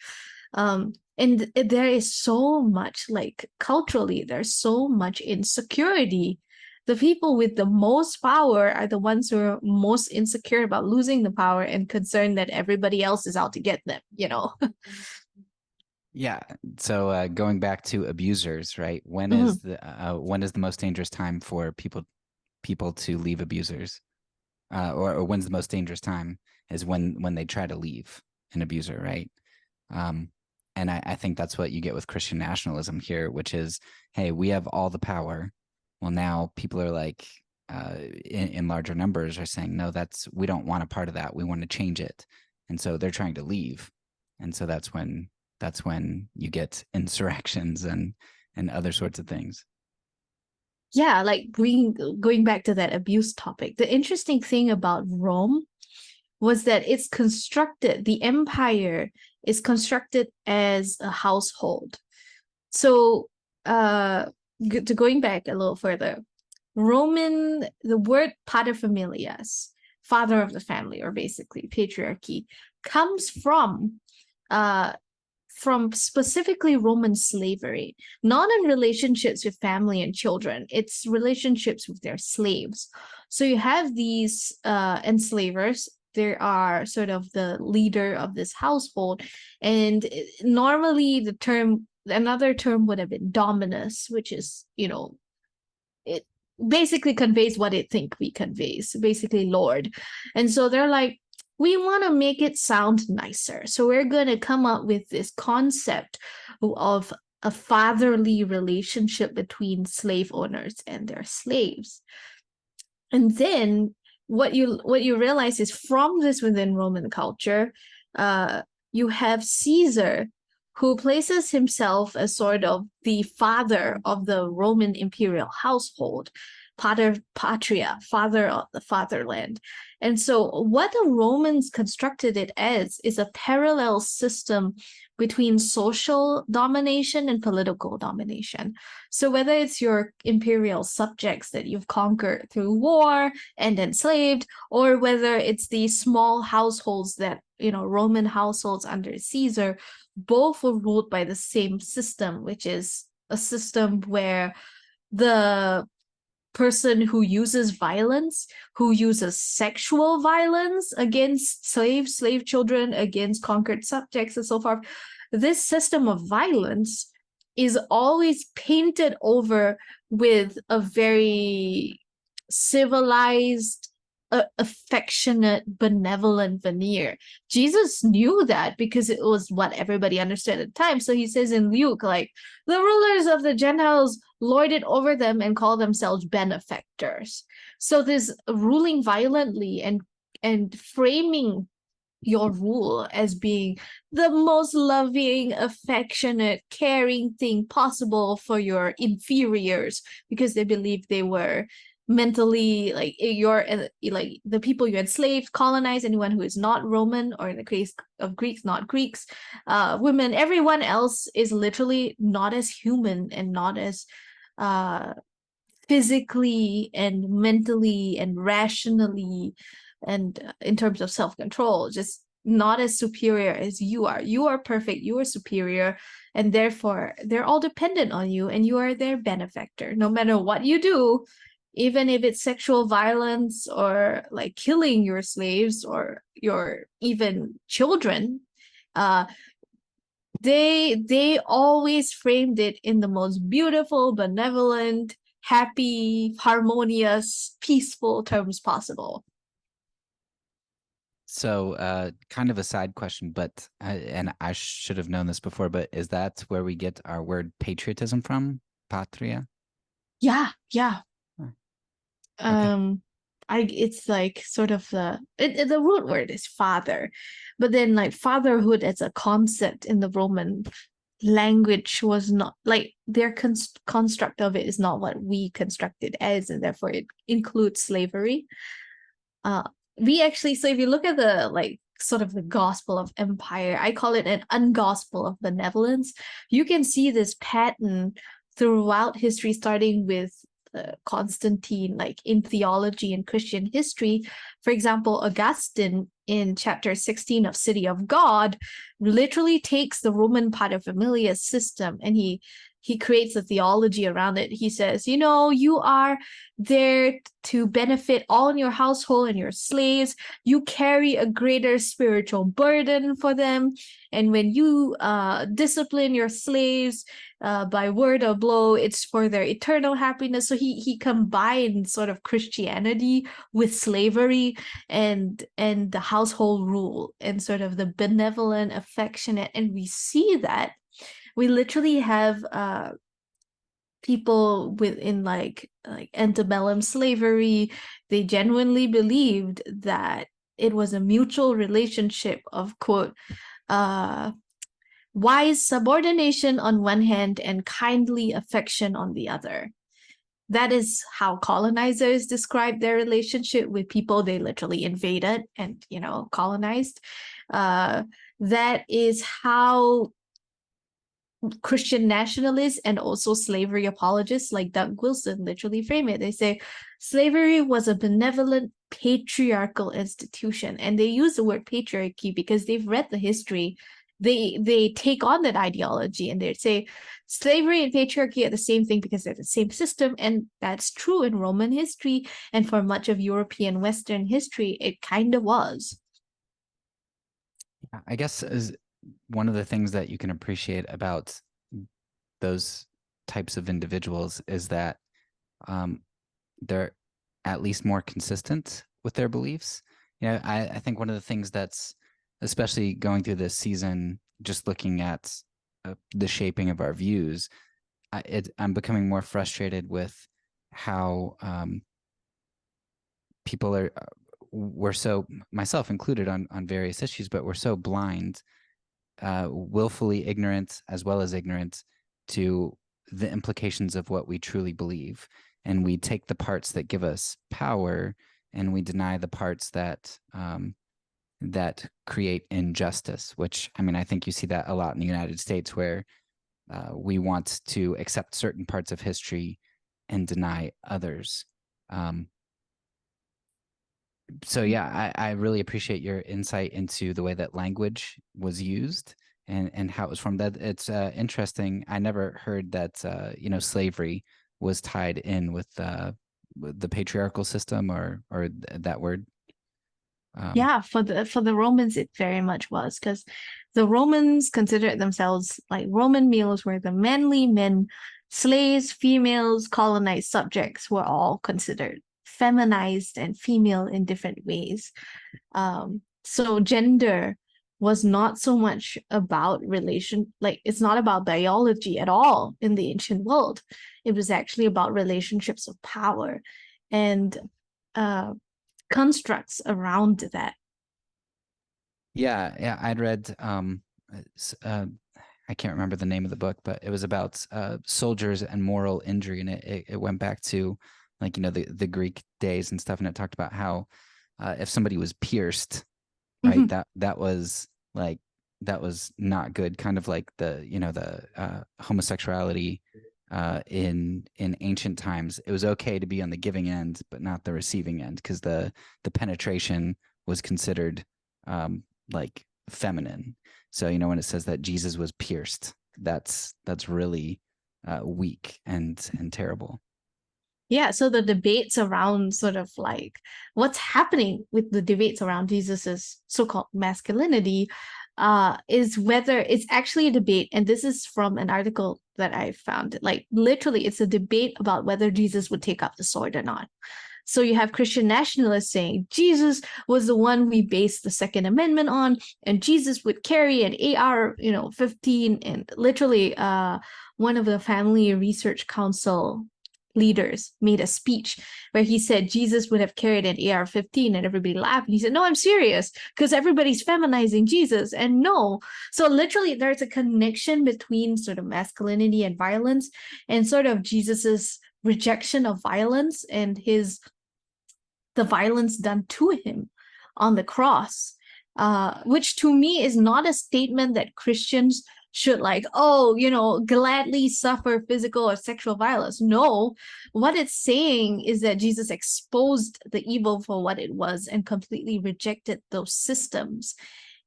S2: And there is so much, like culturally, there's so much insecurity. The people with the most power are the ones who are most insecure about losing the power and concerned that everybody else is out to get them.
S1: Yeah. So going back to abusers, right? When
S2: Mhm.
S1: is the most dangerous time for people to leave abusers? Or when's the most dangerous time is when they try to leave an abuser, right? And I think that's what you get with Christian nationalism here, which is, hey, we have all the power. Well, now people are like, in larger numbers, are saying, no, we don't want a part of that. We want to change it, and so they're trying to leave, and so that's when you get insurrections and other sorts of things.
S2: Yeah, like going back to that abuse topic, the interesting thing about Rome was that the empire is constructed as a household. So, going back a little further, the word paterfamilias, father of the family, or basically patriarchy, comes uh, from specifically Roman slavery, not in relationships with family and children, it's relationships with their slaves. So you have these enslavers. They are sort of the leader of this household. And normally another term would have been dominus, which is, it basically conveys what it think we conveys, basically Lord. And so they're like, we want to make it sound nicer. So we're going to come up with this concept of a fatherly relationship between slave owners and their slaves. And then what you realize is, from this within Roman culture, you have Caesar, who places himself as sort of the father of the Roman imperial household, patria, father of the fatherland. And so what the Romans constructed it as is a parallel system between social domination and political domination. So whether it's your imperial subjects that you've conquered through war and enslaved, or whether it's the small households that, Roman households under Caesar, both were ruled by the same system, which is a system where the person who uses violence, who uses sexual violence against slave children, against conquered subjects, and so forth, this system of violence is always painted over with a very civilized, affectionate, benevolent veneer. Jesus knew that because it was what everybody understood at the time. So he says in Luke, like, the rulers of the Gentiles lord it over them and call themselves benefactors. So this ruling violently and framing your rule as being the most loving, affectionate, caring thing possible for your inferiors, because they believed they were mentally like like the people you enslaved, colonized, anyone who is not Roman, or in the case of Greeks, not Greeks, women, everyone else is literally not as human and not as uh physically and mentally and rationally and in terms of self-control, just not as superior as you are. You are perfect, you are superior, and therefore they're all dependent on you, and you are their benefactor no matter what you do, even if it's sexual violence or like killing your slaves or your even children. uh they always framed it in the most beautiful, benevolent, happy, harmonious, peaceful terms possible.
S1: So, kind of a side question, but and I should have known this before, but is that where we get our word patriotism from? Patria?
S2: Yeah, yeah.
S1: Okay.
S2: It's like sort of the root word is father, but then like fatherhood as a concept in the Roman language was not like their construct of it is not what we constructed as, and therefore it includes slavery. uh we actually, so if you look at the like sort of the gospel of empire, I call it an ungospel of benevolence. You can see this pattern throughout history, starting with Constantine, like in theology and Christian history. For example, Augustine in chapter 16 of City of God literally takes the Roman paterfamilias system, and he creates a theology around it. He says, you know, you are there to benefit all in your household and your slaves. You carry a greater spiritual burden for them. And when you discipline your slaves by word or blow, it's for their eternal happiness. So he combined sort of Christianity with slavery and the household rule and sort of the benevolent, affectionate. And we see that we literally have people within like antebellum slavery. They genuinely believed that it was a mutual relationship of, quote, wise subordination on one hand and kindly affection on the other. That is how colonizers described their relationship with people they literally invaded and, you know, colonized. That is how Christian nationalists and also slavery apologists like Doug Wilson literally frame it. They say slavery was a benevolent patriarchal institution, and they use the word patriarchy because they've read the history. They take on that ideology and they say slavery and patriarchy are the same thing because they're the same system, and that's true in Roman history, and for much of European Western history it kind of was.
S1: I guess is one of the things that you can appreciate about those types of individuals is that they're at least more consistent with their beliefs. You know, I think one of the things that's, especially going through this season, just looking at the shaping of our views, I'm becoming more frustrated with how people are, we're so, myself included on various issues, but we're so blind, willfully ignorant as well as ignorant to the implications of what we truly believe. And we take the parts that give us power and we deny the parts that that create injustice, which, I mean, I think you see that a lot in the United States, where we want to accept certain parts of history and deny others. So yeah, I really appreciate your insight into the way that language was used and how it was formed. That it's interesting. I never heard that you know, slavery was tied in with the patriarchal system or that word.
S2: Yeah, for the Romans it very much was, because the Romans considered themselves like Roman males were the manly men, slaves, females, colonized subjects were all considered feminized and female in different ways. So gender was not so much about relation, like it's not about biology at all in the ancient world. It was actually about relationships of power and constructs around that.
S1: Yeah, I'd read I can't remember the name of the book, but it was about soldiers and moral injury, and it went back to like the Greek days and stuff, and it talked about how if somebody was pierced, right,
S2: Mhm.
S1: that was like that was not good, kind of like the homosexuality in ancient times. It was okay to be on the giving end, but not the receiving end, because the penetration was considered like feminine. So when it says that Jesus was pierced, that's really weak and terrible.
S2: Yeah, so the debates around sort of like what's happening with the debates around Jesus's so-called masculinity is whether it's actually a debate, and this is from an article that I found. Like literally, it's a debate about whether Jesus would take up the sword or not. So you have Christian nationalists saying Jesus was the one we based the Second Amendment on, and Jesus would carry an AR, 15, and literally, one of the Family Research Council leaders made a speech where he said Jesus would have carried an AR-15, and everybody laughed. And he said, "No, I'm serious, because everybody's feminizing Jesus." And no, so literally, there's a connection between sort of masculinity and violence, and sort of Jesus's rejection of violence and the violence done to him on the cross, which to me is not a statement that Christians should gladly suffer physical or sexual violence. No, what it's saying is that Jesus exposed the evil for what it was and completely rejected those systems.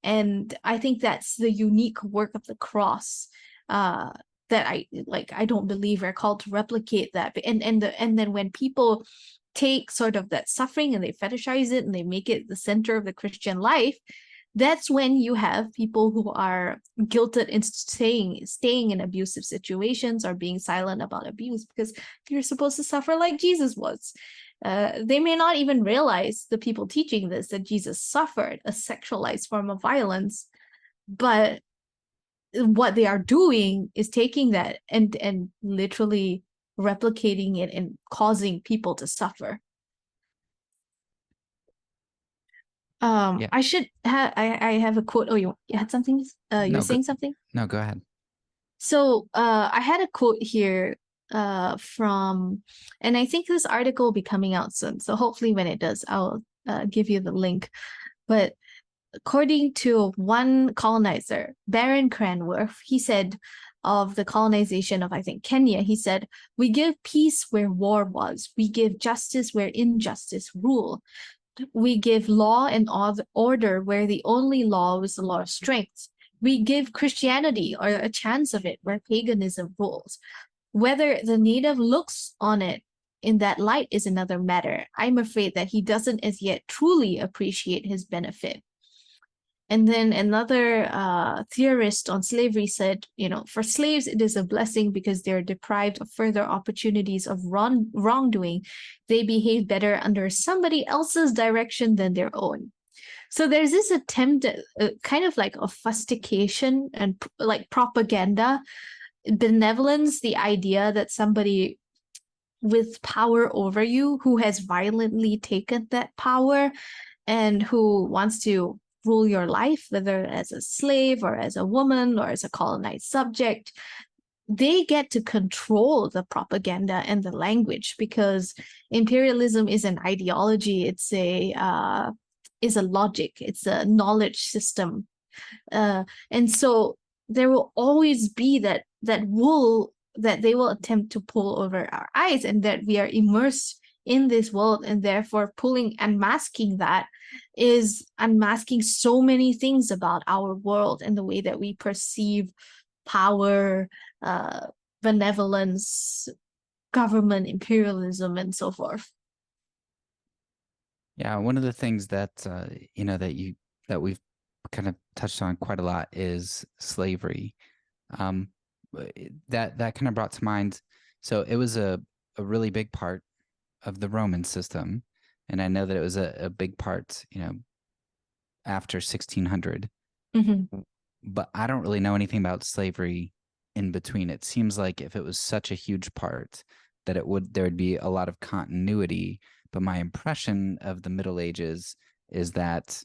S2: And I think that's the unique work of the cross. That I don't believe we're called to replicate that. And then when people take sort of that suffering and they fetishize it and they make it the center of the Christian life, that's when you have people who are guilted in staying in abusive situations or being silent about abuse because you're supposed to suffer like Jesus was. They may not even realize, the people teaching this, that Jesus suffered a sexualized form of violence, but what they are doing is taking that and literally replicating it and causing people to suffer.
S1: Yeah.
S2: I have a quote. Oh, you had something? You were
S1: No,
S2: saying something?
S1: no, go ahead.
S2: So I had a quote here from, and I think this article will be coming out soon. So hopefully when it does, I'll give you the link. But according to one colonizer, Baron Cranworth, he said of the colonization of, I think, Kenya, he said, "We give peace where war was. We give justice where injustice ruled. We give law and order where the only law was the law of strength. We give Christianity, or a chance of it, where paganism rules. Whether the native looks on it in that light is another matter. I'm afraid that he doesn't as yet truly appreciate his benefit." And then another theorist on slavery said, for slaves, it is a blessing because they're deprived of further opportunities of wrongdoing. They behave better under somebody else's direction than their own. So there's this attempt at kind of like a fustication and like propaganda, benevolence, the idea that somebody with power over you who has violently taken that power and who wants to rule your life, whether as a slave or as a woman or as a colonized subject, they get to control the propaganda and the language, because imperialism is an ideology. It's a logic. It's a knowledge system, and so there will always be that wool that they will attempt to pull over our eyes, and that we are immersed in this world, and therefore unmasking that is unmasking so many things about our world and the way that we perceive power, uh, benevolence, government, imperialism, and so forth.
S1: Yeah, one of the things that that we've kind of touched on quite a lot is slavery. Um, that kind of brought to mind. So it was a really big part of the Roman system, and I know that it was a big part, after 1600.
S2: Mm-hmm.
S1: But I don't really know anything about slavery in between. It seems like if it was such a huge part, that there would be a lot of continuity. But my impression of the Middle Ages is that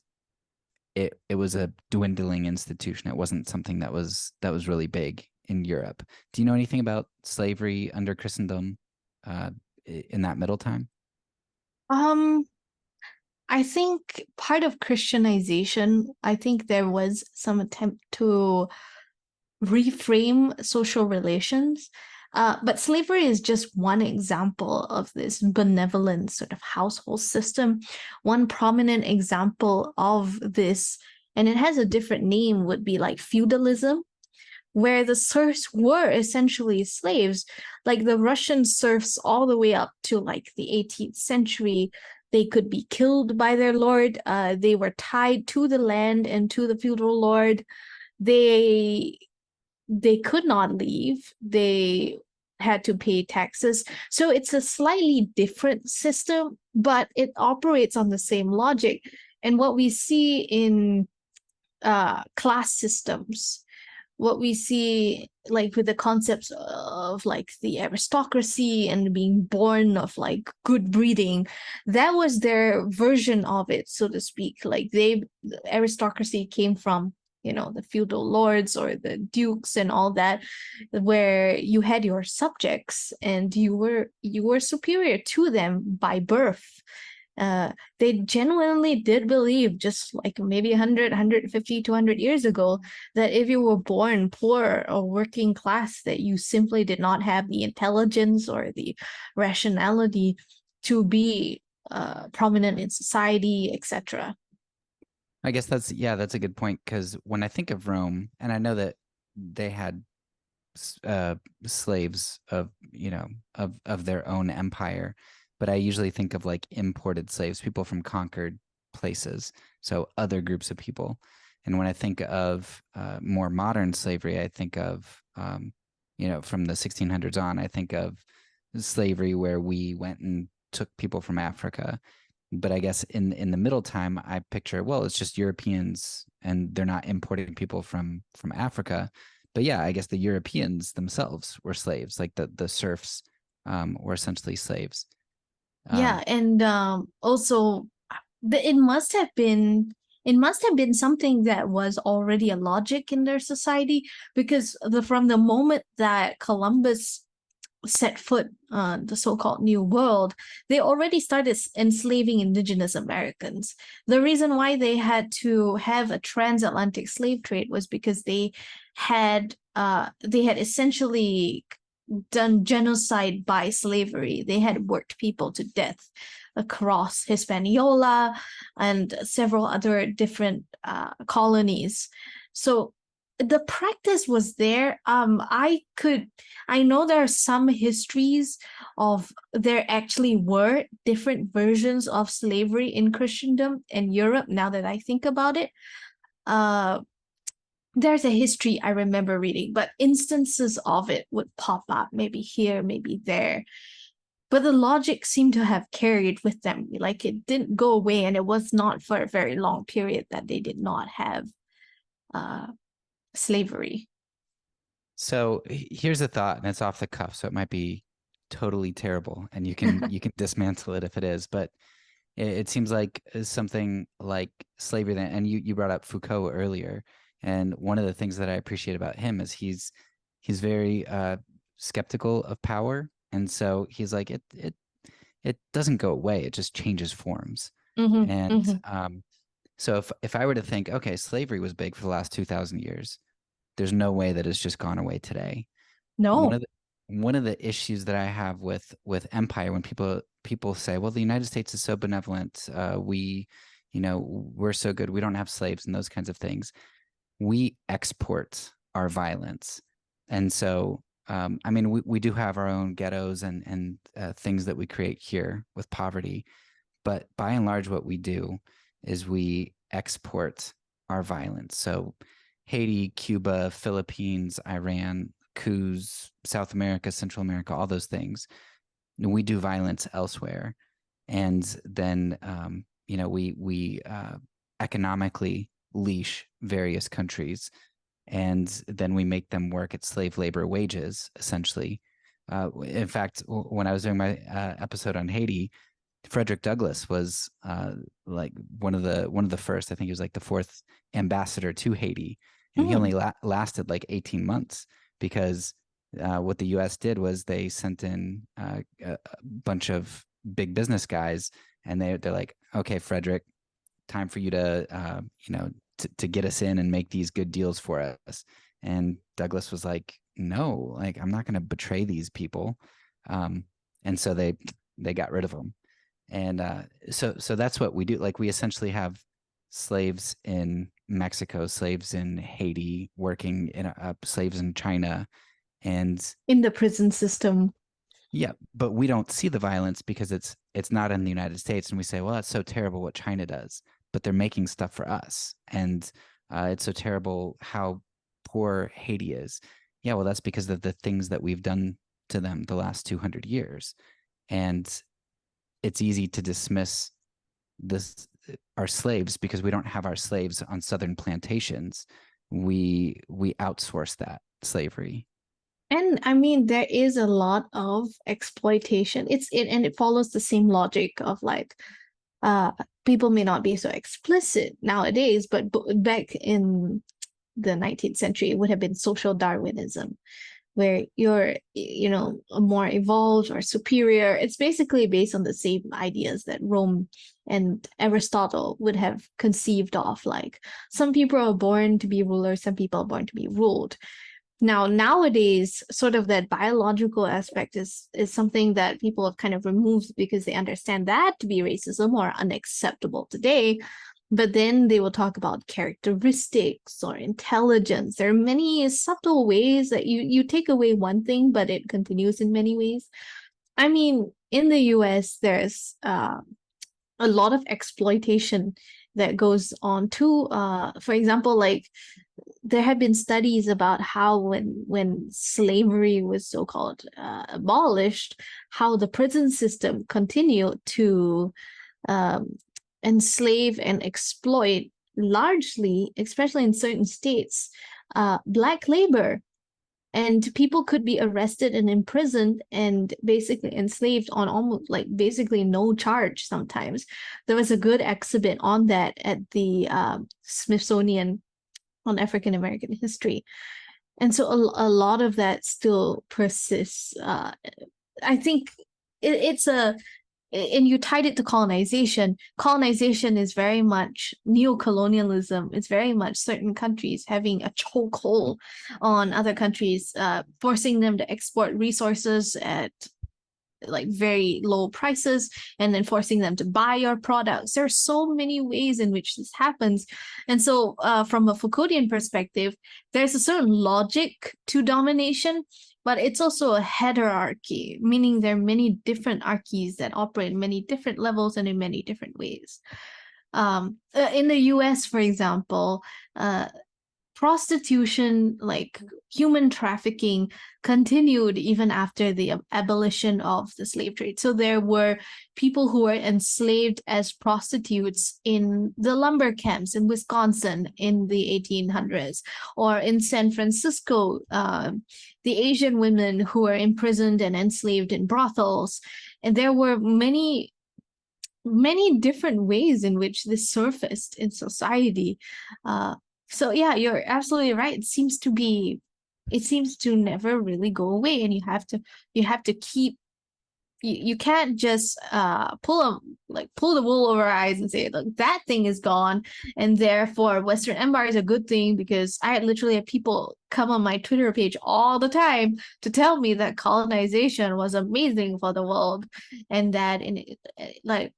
S1: it was a dwindling institution. It wasn't something that was really big in Europe. Do you know anything about slavery under Christendom in that middle time?
S2: Um, I think part of Christianization, I think there was some attempt to reframe social relations. But slavery is just one example of this benevolent sort of household system. One prominent example of this, and it has a different name, would be like feudalism, where the serfs were essentially slaves, like the Russian serfs all the way up to like the 18th century. They could be killed by their lord. They were tied to the land and to the feudal lord. They they could not leave. They had to pay taxes. So it's a slightly different system, but it operates on the same logic. And what we see in class systems, what we see like with the concepts of like the aristocracy and being born of like good breeding, that was their version of it, so to speak. Like the aristocracy came from, the feudal lords or the dukes and all that, where you had your subjects and you were superior to them by birth. They genuinely did believe, just like maybe 100, 150, 200 years ago, that if you were born poor or working class, that you simply did not have the intelligence or the rationality to be prominent in society, etc.
S1: I guess that's a good point, because when I think of Rome, and I know that they had slaves of of their own empire, but I usually think of like imported slaves, people from conquered places, so other groups of people. And when I think of more modern slavery, I think of from the 1600s on, I think of slavery where we went and took people from Africa. But I guess in the middle time, I picture, well, it's just Europeans and they're not importing people from Africa. But yeah, I guess the Europeans themselves were slaves, like the serfs were essentially slaves.
S2: Yeah,
S1: Um,
S2: and also it must have been something that was already a logic in their society, because from the moment that Columbus set foot on the so-called New World, they already started enslaving indigenous Americans. The reason why they had to have a transatlantic slave trade was because they had essentially done genocide by slavery. They had worked people to death across Hispaniola and several other different colonies. So the practice was there. I know there are some histories of there actually were different versions of slavery in Christendom and Europe, now that I think about it. Uh, there's a history I remember reading, but instances of it would pop up, maybe here, maybe there. But the logic seemed to have carried with them. Like it didn't go away, and it was not for a very long period that they did not have uh, slavery.
S1: so here's a thought, and it's off the cuff, so it might be totally terrible, and you can dismantle it if it is. But it seems like something like slavery. And you brought up Foucault earlier, and one of the things that I appreciate about him is he's very skeptical of power, and so he's like it doesn't go away; it just changes forms.
S2: Mm-hmm,
S1: And
S2: mm-hmm.
S1: so if I were to think, okay, slavery was big for the last 2,000 years, there's no way that it's just gone away today. One
S2: No.
S1: of the one of the issues that I have with empire, when people say, well, the United States is so benevolent, we're so good, we don't have slaves and those kinds of things. We export our violence, and so I mean, we do have our own ghettos and things that we create here with poverty, but by and large, what we do is we export our violence. So Haiti, Cuba, Philippines, Iran, coups, South America, Central America, all those things. We do violence elsewhere, and then we economically leash various countries, and then we make them work at slave labor wages, essentially. In fact, when I was doing my episode on Haiti, Frederick Douglass was like one of the first. I think he was like the fourth ambassador to Haiti, and he
S2: Mm.
S1: only lasted like 18 months because what the U.S. did was they sent in a bunch of big business guys, and they're like, okay, Frederick, time for you to to get us in and make these good deals for us. And Douglass was like, no, like I'm not going to betray these people, and so they got rid of them. And so that's what we do. Like we essentially have slaves in Mexico, slaves in Haiti, working in slaves in China, and
S2: In the prison system.
S1: yeah, but we don't see the violence because it's not in the United States, and we say, well, that's so terrible what China does, but they're making stuff for us, and it's so terrible how poor Haiti is. Yeah, well, that's because of the things that we've done to them the last 200 years, and it's easy to dismiss this our slaves because we don't have our slaves on southern plantations. We outsource that slavery.
S2: And I mean, there is a lot of exploitation. And it follows the same logic of like, uh, people may not be so explicit nowadays, but back in the 19th century, it would have been social Darwinism, where you're, more evolved or superior. It's basically based on the same ideas that Rome and Aristotle would have conceived of. Like, some people are born to be rulers, some people are born to be ruled. Now, nowadays, sort of that biological aspect is something that people have kind of removed because they understand that to be racism or unacceptable today. But then they will talk about characteristics or intelligence. There are many subtle ways that you take away one thing, but it continues in many ways. I mean, in the US, there's a lot of exploitation that goes on too. For example, like there have been studies about how when slavery was so-called abolished, how the prison system continued to enslave and exploit largely, especially in certain states, Black labor. And people could be arrested and imprisoned and basically enslaved on almost like basically no charge sometimes. There was a good exhibit on that at the Smithsonian on African American history. And so a lot of that still persists. I think it's and you tied it to colonization. Colonization is very much neo-colonialism. It's very much certain countries having a chokehold on other countries, forcing them to export resources at like very low prices and then forcing them to buy your products. There are so many ways in which this happens. And so from a Foucauldian perspective, there's a certain logic to domination, but it's also a heterarchy, meaning there are many different archies that operate in many different levels and in many different ways. In the US, for example, prostitution, like human trafficking, continued even after the abolition of the slave trade. So there were people who were enslaved as prostitutes in the lumber camps in Wisconsin in the 1800s, or in San Francisco, the Asian women who were imprisoned and enslaved in brothels. And there were many different ways in which this surfaced in society. So yeah, you're absolutely right. It seems to never really go away, and you have to keep. You can't just pull the wool over our eyes and say, look, that thing is gone, and therefore Western Empire is a good thing, because I literally have people come on my Twitter page all the time to tell me that colonization was amazing for the world, and that and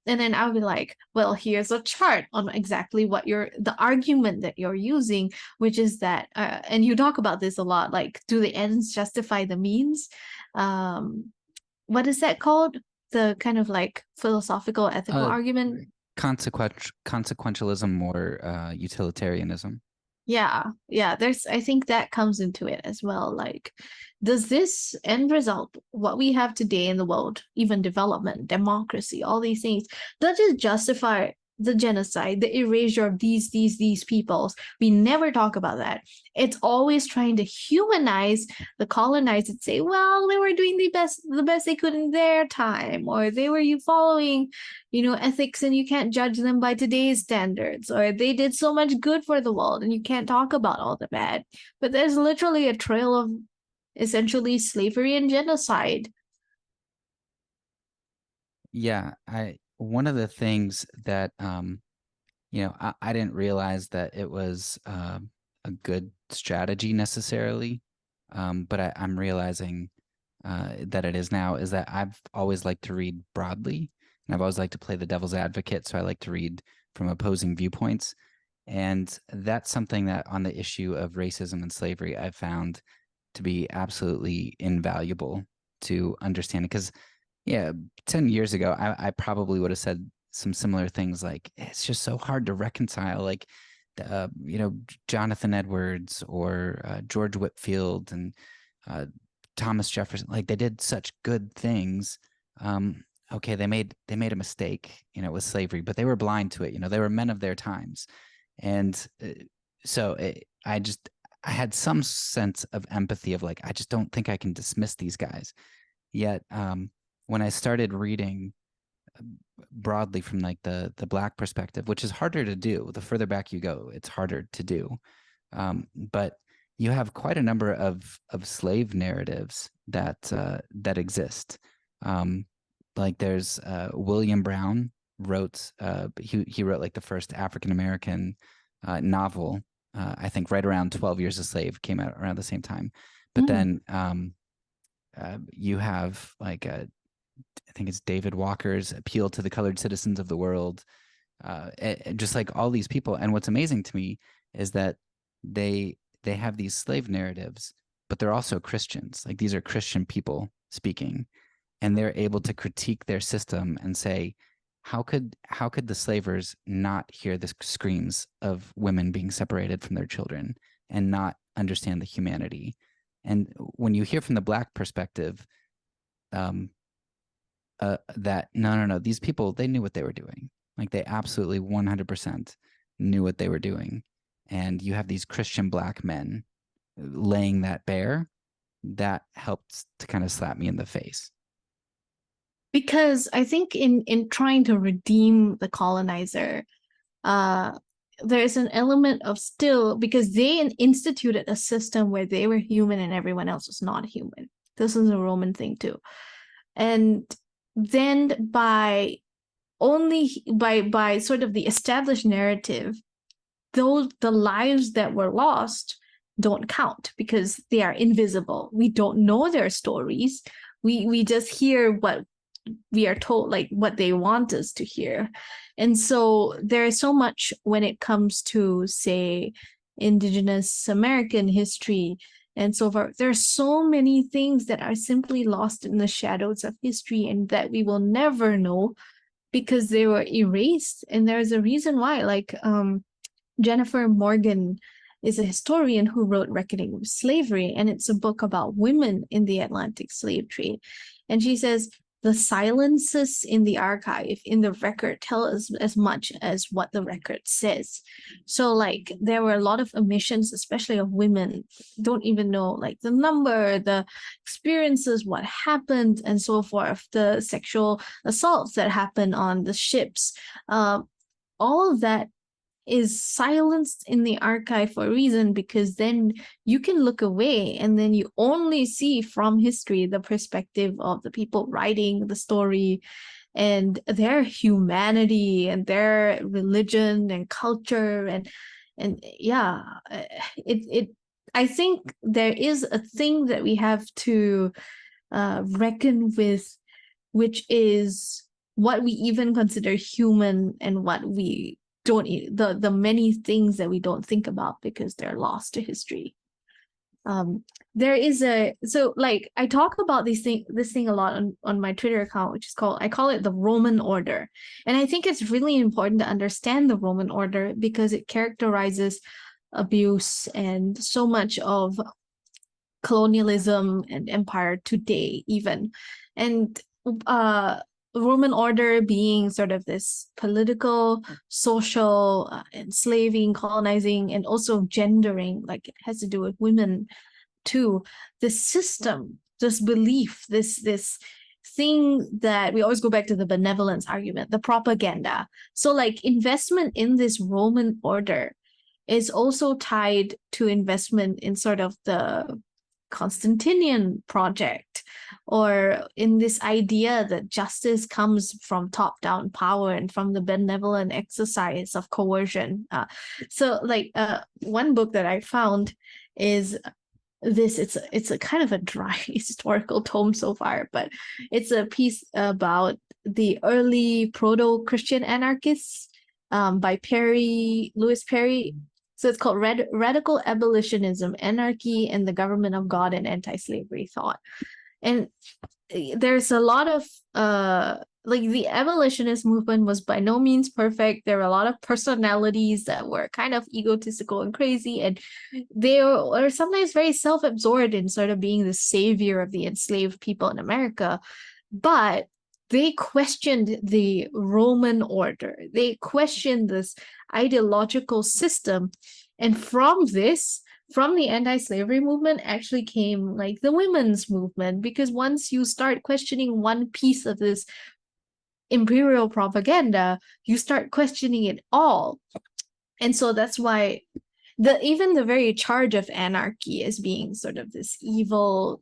S2: then I would be like, well, here's a chart on exactly what the argument that you're using, which is that and you talk about this a lot, like, do the ends justify the means? What is that called? The kind of like philosophical, ethical argument?
S1: Consequentialism or utilitarianism.
S2: Yeah. I think that comes into it as well. Like, does this end result, what we have today in the world, even development, democracy, all these things, does it justify the genocide, the erasure of these peoples. We never talk about that. It's always trying to humanize the colonized and say, well, they were doing the best they could in their time, or they were following, ethics, and you can't judge them by today's standards, or they did so much good for the world and you can't talk about all the bad. But there's literally a trail of essentially slavery and genocide.
S1: Yeah, one of the things that I didn't realize that it was a good strategy necessarily, but I'm realizing that it is now, is that I've always liked to read broadly, and I've always liked to play the devil's advocate, so I like to read from opposing viewpoints. And that's something that on the issue of racism and slavery, I've found to be absolutely invaluable to understanding. Because, yeah, 10 years ago, I probably would have said some similar things like, it's just so hard to reconcile, like, Jonathan Edwards or George Whitefield and Thomas Jefferson. Like, they did such good things. Okay, they made a mistake, with slavery, but they were blind to it. They were men of their times. And so I had some sense of empathy of like, I just don't think I can dismiss these guys. Yet when I started reading broadly from like the Black perspective, which is harder to do, the further back you go, it's harder to do. But you have quite a number of slave narratives that exist. Like there's William Brown wrote he wrote like the first African American novel, I think right around 12 Years a Slave came out around the same time. But then you have like I think it's David Walker's Appeal to the Colored Citizens of the World, just like all these people. And what's amazing to me is that they have these slave narratives, but they're also Christians. Like these are Christian people speaking, and they're able to critique their system and say, how could the slavers not hear the screams of women being separated from their children and not understand the humanity? And when you hear from the Black perspective, that no, these people, they knew what they were doing. Like they absolutely 100% knew what they were doing. And you have these Christian Black men laying that bare. That helped to kind of slap me in the face.
S2: Because I think in trying to redeem the colonizer, there's an element of still, because they instituted a system where they were human and everyone else was not human. This is a Roman thing too. And then by sort of the established narrative, the lives that were lost don't count because they are invisible. We don't know their stories. We just hear what we are told, like what they want us to hear. And so there is so much when it comes to, say, Indigenous American history and so forth. There are so many things that are simply lost in the shadows of history and that we will never know because they were erased. And there's a reason why, like Jennifer Morgan is a historian who wrote Reckoning with Slavery, and it's a book about women in the Atlantic slave trade. And she says, the silences in the archive, in the record, tell us as much as what the record says. So like there were a lot of omissions, especially of women, don't even know like the number, the experiences, what happened, and so forth, the sexual assaults that happened on the ships. All of that is silenced in the archive for a reason, because then you can look away and then you only see from history the perspective of the people writing the story and their humanity and their religion and culture. And yeah, I think there is a thing that we have to reckon with, which is what we even consider human and what we don't, the many things that we don't think about because they're lost to history. There is so like I talk about this thing a lot on my Twitter account, which is called, I call it the Roman order. And I think it's really important to understand the Roman order because it characterizes abuse and so much of colonialism and empire today even. And Roman order being sort of this political, social, enslaving, colonizing, and also gendering, like it has to do with women too. This system, this belief, this thing that we always go back to the benevolence argument, the propaganda. So like investment in this Roman order is also tied to investment in sort of the Constantinian project, or in this idea that justice comes from top-down power and from the benevolent exercise of coercion. One book that I found is this. It's a kind of a dry historical tome so far, but it's a piece about the early proto-Christian anarchists by Lewis Perry. So it's called Radical Abolitionism, Anarchy and the Government of God and Anti-Slavery Thought. And there's a lot of the abolitionist movement was by no means perfect. There were a lot of personalities that were kind of egotistical and crazy, and they were sometimes very self-absorbed in sort of being the savior of the enslaved people in America. But they questioned the Roman order. They questioned this ideological system. And from the anti-slavery movement actually came like the women's movement, because once you start questioning one piece of this imperial propaganda, you start questioning it all. And so that's why even the very charge of anarchy as being sort of this evil,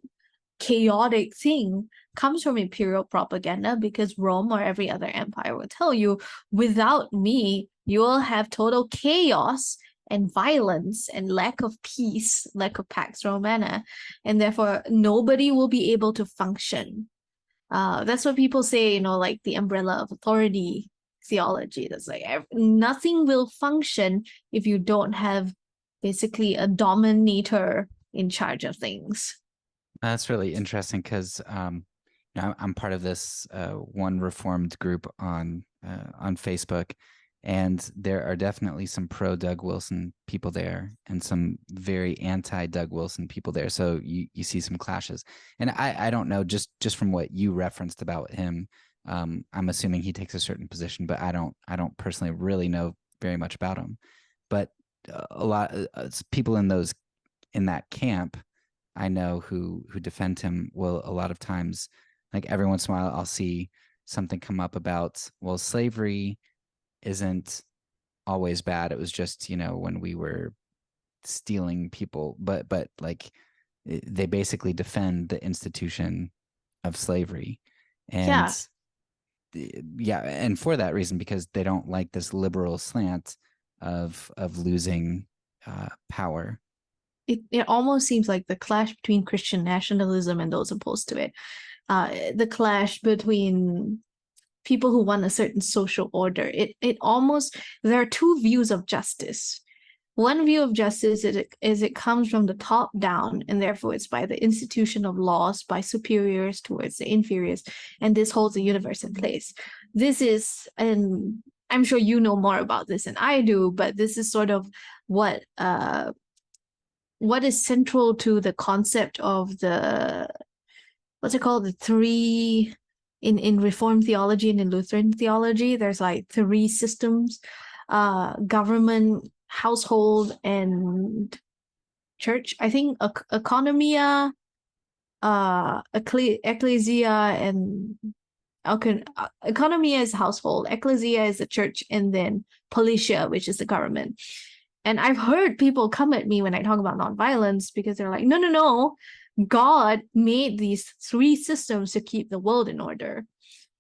S2: chaotic thing comes from imperial propaganda, because Rome or every other empire will tell you, without me, you will have total chaos and violence and lack of peace, lack of Pax Romana, and therefore nobody will be able to function. That's what people say, like the umbrella of authority theology. That's like nothing will function if you don't have basically a dominator in charge of things.
S1: That's really interesting because I'm part of this one Reformed group on Facebook, and there are definitely some pro Doug Wilson people there and some very anti Doug Wilson people there. So you see some clashes, and I don't know, just from what you referenced about him, I'm assuming he takes a certain position, but I don't personally really know very much about him. But a lot of people in that camp I know who defend him will a lot of times, like every once in a while, I'll see something come up about, well, slavery isn't always bad. It was just, when we were stealing people, but like they basically defend the institution of slavery. And yeah, and for that reason, because they don't like this liberal slant of losing power.
S2: It almost seems like the clash between Christian nationalism and those opposed to it. The clash between people who want a certain social order. There are two views of justice. One view of justice is it comes from the top down, and therefore it's by the institution of laws, by superiors towards the inferiors, and this holds the universe in place. This is, and I'm sure you know more about this than I do, but this is sort of what is central to the concept of the, what's it called, the three, in Reformed theology and in Lutheran theology, there's like three systems: government, household, and church. I think economia, ecclesia, and economia is household, ecclesia is the church, and then politia, which is the government. And I've heard people come at me when I talk about nonviolence, because they're like, no, God made these three systems to keep the world in order.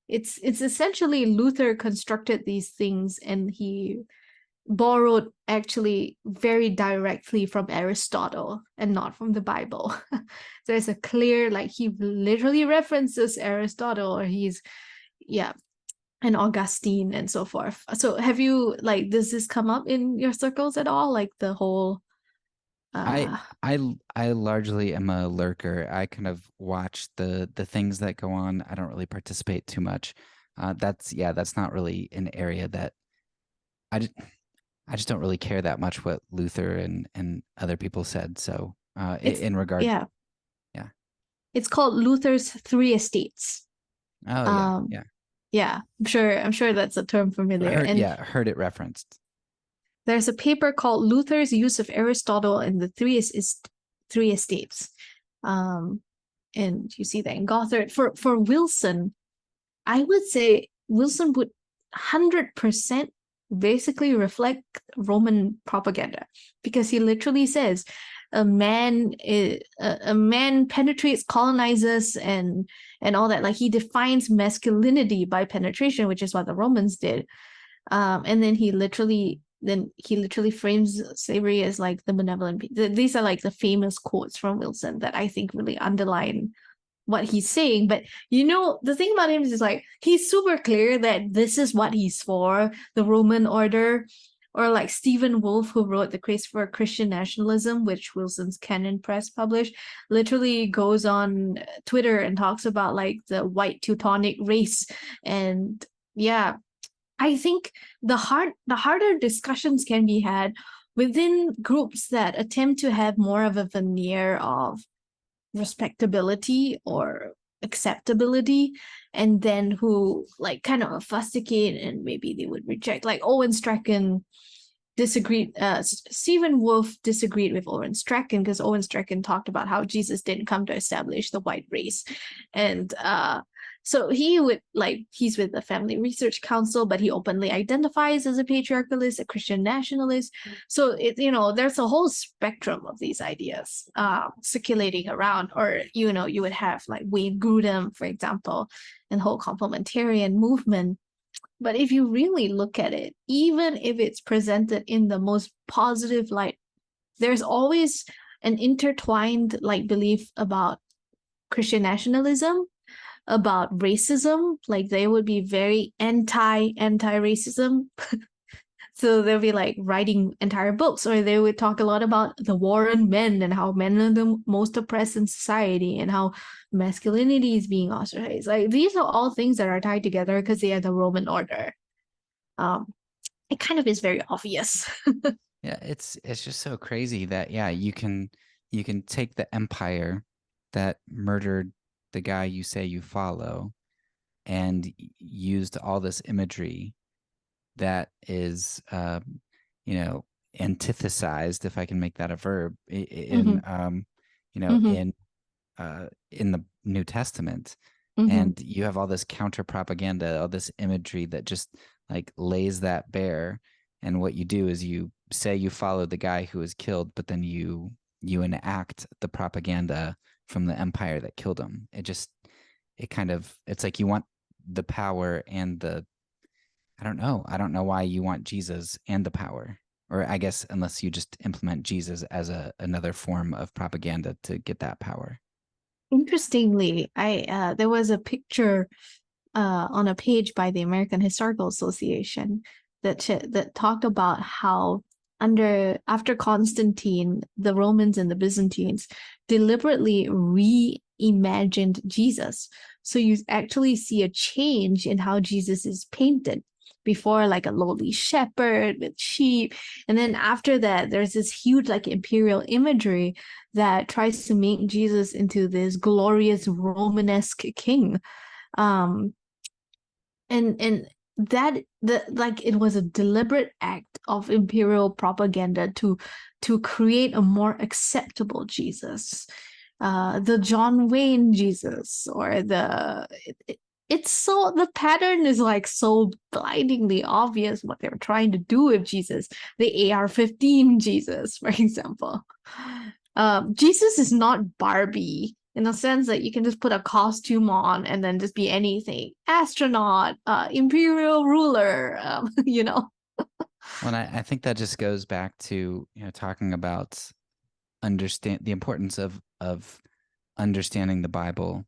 S2: It's essentially Luther constructed these things, and he borrowed actually very directly from Aristotle and not from the Bible. There's a clear, like, he literally references Aristotle, or and Augustine and so forth. So have you, like, does this come up in your circles at all? Like the whole
S1: I largely am a lurker. I kind of watch the things that go on. I don't really participate too much. That's not really an area that I just don't really care that much what Luther and other people said. So in regard,
S2: yeah,
S1: yeah,
S2: it's called Luther's Three Estates.
S1: oh yeah.
S2: Yeah, I'm sure that's a term familiar.
S1: Heard it referenced.
S2: There's a paper called Luther's Use of Aristotle and the Three Estates. And you see that in Gothard. For Wilson, I would say Wilson would 100% basically reflect Roman propaganda, because he literally says a man penetrates, colonizes, and all that. Like, he defines masculinity by penetration, which is what the Romans did. And then he literally frames slavery as like the benevolent. These are like the famous quotes from Wilson that I think really underline what he's saying. But the thing about him is like, he's super clear that this is what he's for, the Roman order. Or like Stephen Wolfe, who wrote The Case for Christian Nationalism, which Wilson's Canon Press published, literally goes on Twitter and talks about like the white Teutonic race. And yeah, I think the harder discussions can be had within groups that attempt to have more of a veneer of respectability or acceptability, and then who like kind of fusticate and maybe they would reject. Like Owen Strachan disagreed. Stephen Wolfe disagreed with Owen Strachan because Owen Strachan talked about how Jesus didn't come to establish the white race, and so he would he's with the Family Research Council, but he openly identifies as a patriarchalist, a Christian nationalist. So there's a whole spectrum of these ideas circulating around. Or you would have like Wayne Grudem, for example, and the whole complementarian movement. But if you really look at it, even if it's presented in the most positive light, there's always an intertwined belief about Christian nationalism, about racism. Like, they would be very anti-racism. So they'll be like writing entire books, or they would talk a lot about the war on men and how men are the most oppressed in society and how masculinity is being ostracized. Like, these are all things that are tied together because they are the Roman order. It kind of is very obvious.
S1: Yeah, it's just so crazy that you can take the empire that murdered the guy you say you follow and used all this imagery that is antithesized, if I can make that a verb, in in the New Testament. And you have all this counter propaganda, all this imagery that just like lays that bare. And what you do is you say you follow the guy who was killed, but then you enact the propaganda from the empire that killed him. It's like you want the power and the, I don't know why you want Jesus and the power. Or I guess unless you just implement Jesus as another form of propaganda to get that power.
S2: Interestingly, there was a picture on a page by the American Historical Association that talked about how after Constantine, the Romans and the Byzantines deliberately reimagined Jesus. So you actually see a change in how Jesus is painted. Before, like a lowly shepherd with sheep, and then after that there's this huge imperial imagery that tries to make Jesus into this glorious Romanesque king. And that it was a deliberate act of imperial propaganda to create a more acceptable Jesus, the John Wayne Jesus, or the pattern is so blindingly obvious what they were trying to do with Jesus. The AR-15 Jesus, for example. Jesus is not Barbie in the sense that you can just put a costume on and then just be anything. Astronaut, imperial ruler,
S1: Well, and I think that just goes back to talking about the importance of understanding the Bible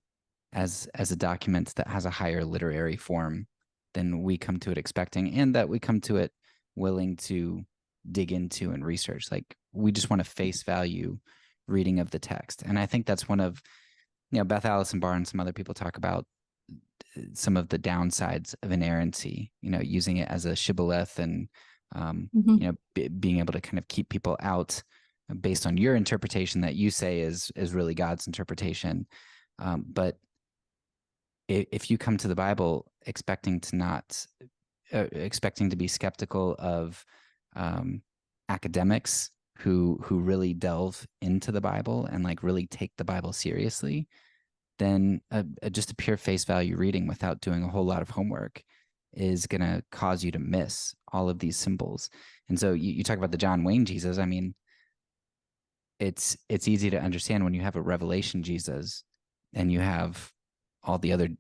S1: as a document that has a higher literary form than we come to it expecting, and that we come to it willing to dig into and research. Like, we just want a face value reading of the text. And I think that's one of, Beth Allison Barr and some other people talk about some of the downsides of inerrancy, using it as a shibboleth and, being able to kind of keep people out based on your interpretation that you say is really God's interpretation. But if you come to the Bible expecting to be skeptical of academics who really delve into the Bible and like really take the Bible seriously, then just a pure face value reading without doing a whole lot of homework is going to cause you to miss all of these symbols. And so you talk about the John Wayne Jesus. I mean, it's easy to understand when you have a revelation Jesus and you have all the other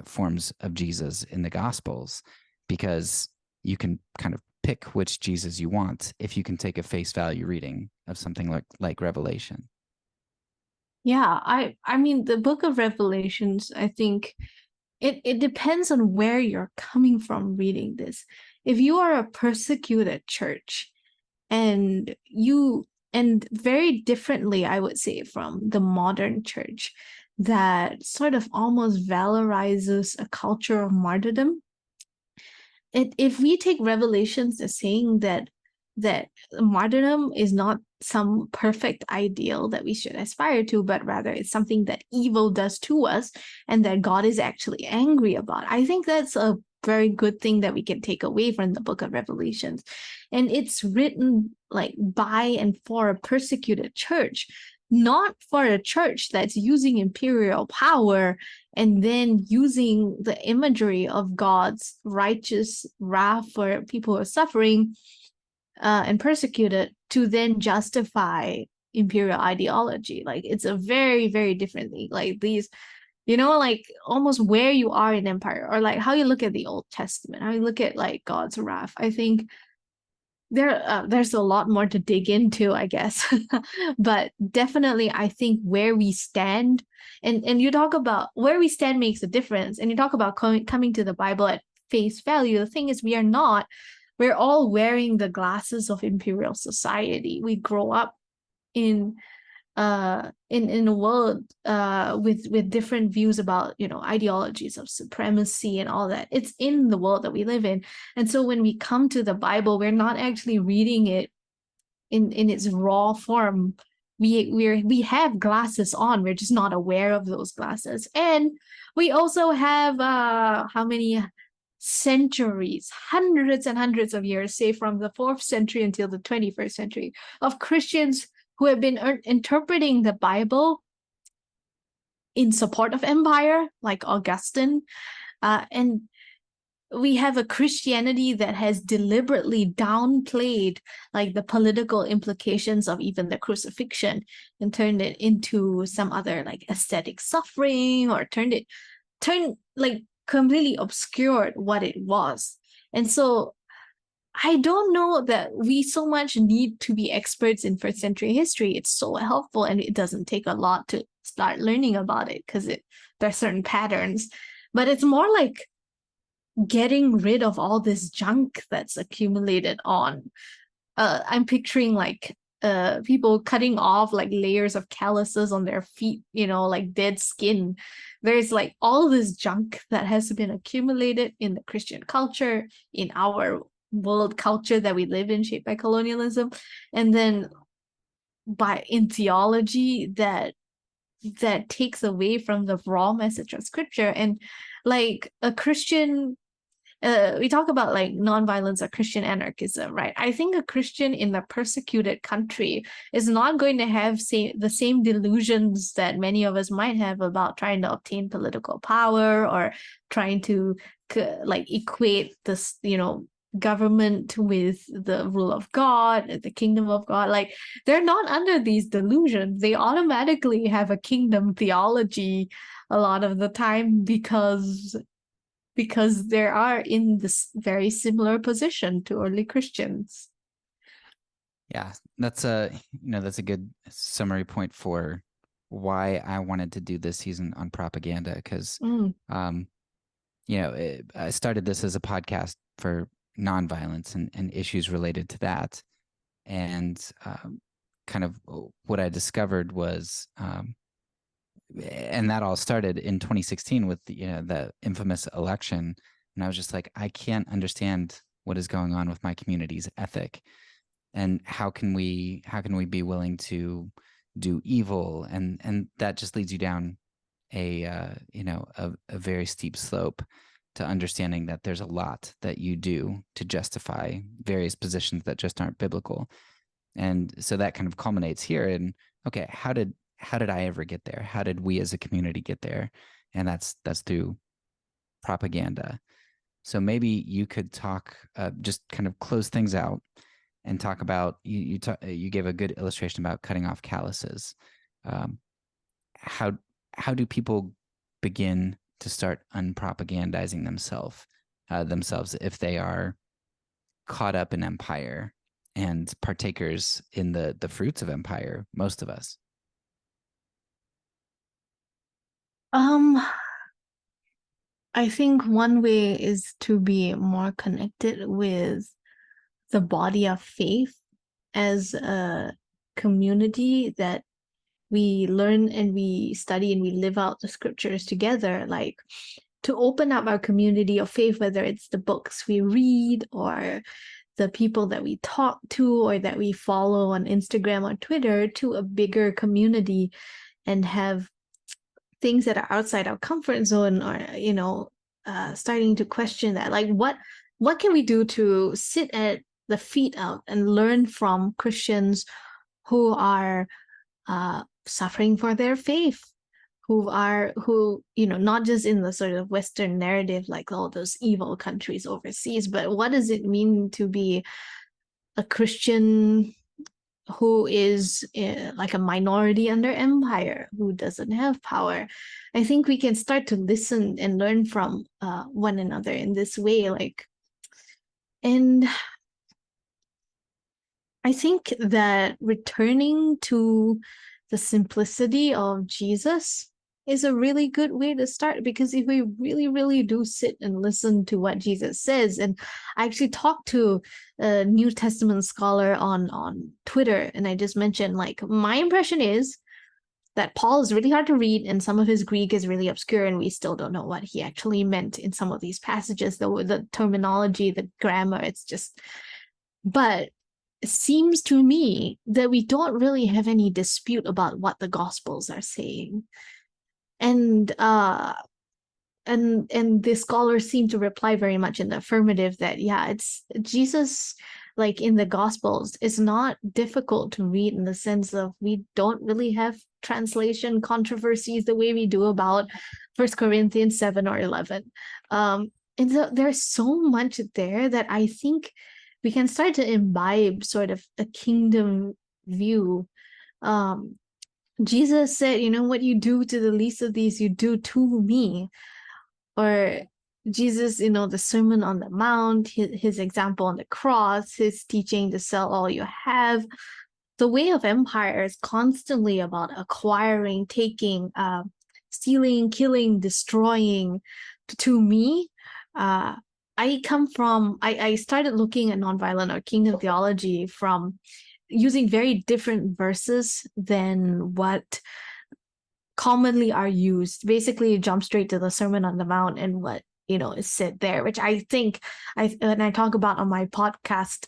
S1: forms of Jesus in the Gospels, because you can kind of pick which Jesus you want if you can take a face value reading of something like Revelation.
S2: Yeah, I mean the book of Revelations, I think it depends on where you're coming from reading this. If you are a persecuted church and very differently, I would say, from the modern church that sort of almost valorizes a culture of martyrdom. If we take Revelations as saying that martyrdom is not some perfect ideal that we should aspire to, but rather it's something that evil does to us and that God is actually angry about, I think that's a very good thing that we can take away from the book of Revelations. And it's written like by and for a persecuted church, not for a church that's using imperial power and then using the imagery of God's righteous wrath for people who are suffering and persecuted to then justify imperial ideology. Like it's a very, very different thing. Like these, like almost where you are in empire, or like how you look at the Old Testament, how you look at like God's wrath. I think there's a lot more to dig into, I guess. But definitely, I think where we stand, and you talk about where we stand makes a difference, and you talk about coming to the Bible at face value. The thing is, we're all wearing the glasses of imperial society. We grow up in a world with different views about ideologies of supremacy and all that. It's in the world that we live in. And so when we come to the Bible, we're not actually reading it in its raw form. We have glasses on, we're just not aware of those glasses. And we also have how many centuries, hundreds and hundreds of years, say from the 4th century until the 21st century, of Christians who have been interpreting the Bible in support of empire, like Augustine. And we have a Christianity that has deliberately downplayed like the political implications of even the crucifixion and turned it into some other like aesthetic suffering, or turned like completely obscured what it was. And so I don't know that we so much need to be experts in first century history. It's so helpful, and it doesn't take a lot to start learning about it because there are certain patterns. But it's more like getting rid of all this junk that's accumulated on. I'm picturing like people cutting off like layers of calluses on their feet, like dead skin. There's like all this junk that has been accumulated in the Christian culture, in our world culture that we live in, shaped by colonialism, and then in theology that takes away from the raw message of scripture. And like a Christian, we talk about like nonviolence or Christian anarchism, right? I think a Christian in a persecuted country is not going to have the same delusions that many of us might have about trying to obtain political power, or trying to like equate this, government with the rule of God, the kingdom of God. Like they're not under these delusions. They automatically have a kingdom theology a lot of the time because they are in this very similar position to early Christians.
S1: Yeah, that's a good summary point for why I wanted to do this season on propaganda, because I started this as a podcast for nonviolence and issues related to that, and kind of what I discovered was, and that all started in 2016 with the infamous election, and I was just like, I can't understand what is going on with my community's ethic, and how can we be willing to do evil, and that just leads you down a very steep slope. to understanding that there's a lot that you do to justify various positions that just aren't biblical. And so that kind of culminates here in, okay, how did I ever get there? How did we as a community get there? And that's through propaganda. So maybe you could talk, just kind of close things out and talk about, you gave a good illustration about cutting off calluses. How do people begin to start unpropagandizing themselves if they are caught up in empire and partakers in the fruits of empire, most of us?
S2: I think one way is to be more connected with the body of faith as a community, that we learn and we study and we live out the scriptures together, like to open up our community of faith, whether it's the books we read or the people that we talk to or that we follow on Instagram or Twitter, to a bigger community, and have things that are outside our comfort zone, or starting to question that, like what can we do to sit at the feet out and learn from Christians who are suffering for their faith, who not just in the sort of Western narrative, like all those evil countries overseas, but what does it mean to be a Christian who is like a minority under empire, who doesn't have power? I think we can start to listen and learn from one another in this way, and I think that returning to the simplicity of Jesus is a really good way to start, because if we really, really do sit and listen to what Jesus says, and I actually talked to a New Testament scholar on Twitter, and I just mentioned, like, my impression is that Paul is really hard to read, and some of his Greek is really obscure, and we still don't know what he actually meant in some of these passages, the terminology, the grammar, it's just, but it seems to me that we don't really have any dispute about what the Gospels are saying. And the scholars seem to reply very much in the affirmative, that it's Jesus, like in the Gospels, is not difficult to read, in the sense of we don't really have translation controversies the way we do about 1 Corinthians 7 or 11. And so there's so much there that I think we can start to imbibe sort of a kingdom view. Jesus said, what you do to the least of these, you do to me. Or Jesus, the Sermon on the Mount, his example on the cross, his teaching to sell all you have. The way of empire is constantly about acquiring, taking, stealing, killing, destroying. To me, I started looking at nonviolent or kingdom theology from using very different verses than what commonly are used. Basically, jump straight to the Sermon on the Mount and what is said there, which I think when I talk about on my podcast,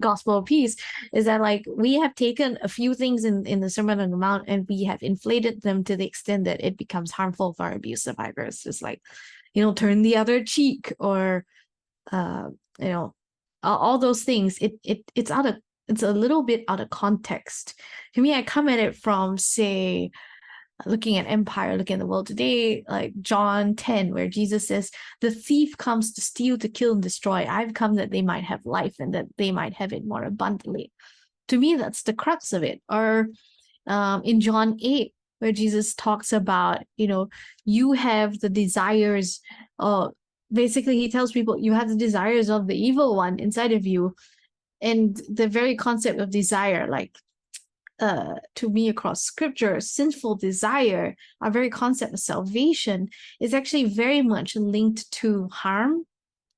S2: Gospel of Peace, is that, like, we have taken a few things in the Sermon on the Mount and we have inflated them to the extent that it becomes harmful for abuse survivors. Just like, turn the other cheek, or all those things. It's a little bit out of context. To me, I come at it from, say, looking at empire, looking at the world today, like John 10, where Jesus says, the thief comes to steal, to kill, and destroy. I've come that they might have life, and that they might have it more abundantly. To me, that's the crux of it. Or in John 8, where Jesus talks about, you have the desires of, basically he tells people, you have the desires of the evil one inside of you. And the very concept of desire, like, to me, across scripture, sinful desire, our very concept of salvation, is actually very much linked to harm,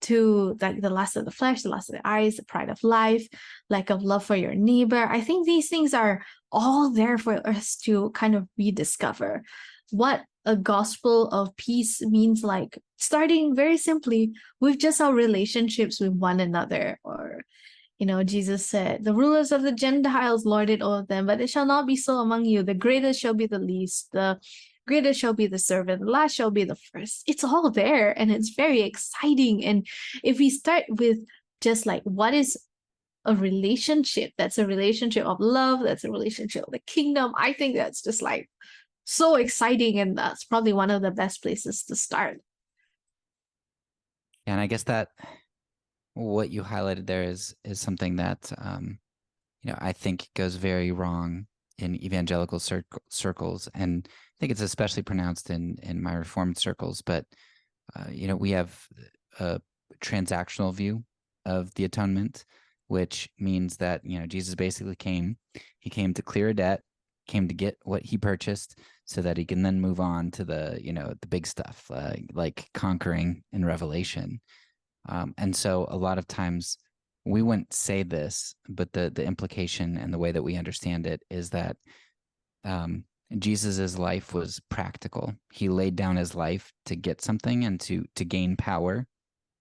S2: to like the lust of the flesh, the lust of the eyes, the pride of life, lack of love for your neighbor. I think these things are all there for us to kind of rediscover what a gospel of peace means, like starting very simply with just our relationships with one another. Or Jesus said, the rulers of the Gentiles lord it over them, but it shall not be so among you. The greatest shall be the least. The greatest shall be the servant, the last shall be the first. It's all there, and it's very exciting. And if we start with just like, what is a relationship? That's a relationship of love. That's a relationship of the kingdom. I think that's just like so exciting, and that's probably one of the best places to start.
S1: And I guess that what you highlighted there is something that I think goes very wrong in evangelical circles, and I think it's especially pronounced in my Reformed circles. But we have a transactional view of the atonement, which means that Jesus basically came. He came to clear a debt, came to get what he purchased, so that he can then move on to the the big stuff, like conquering in Revelation. And so a lot of times we wouldn't say this, but the implication and the way that we understand it is that Jesus's life was practical. He laid down his life to get something and to gain power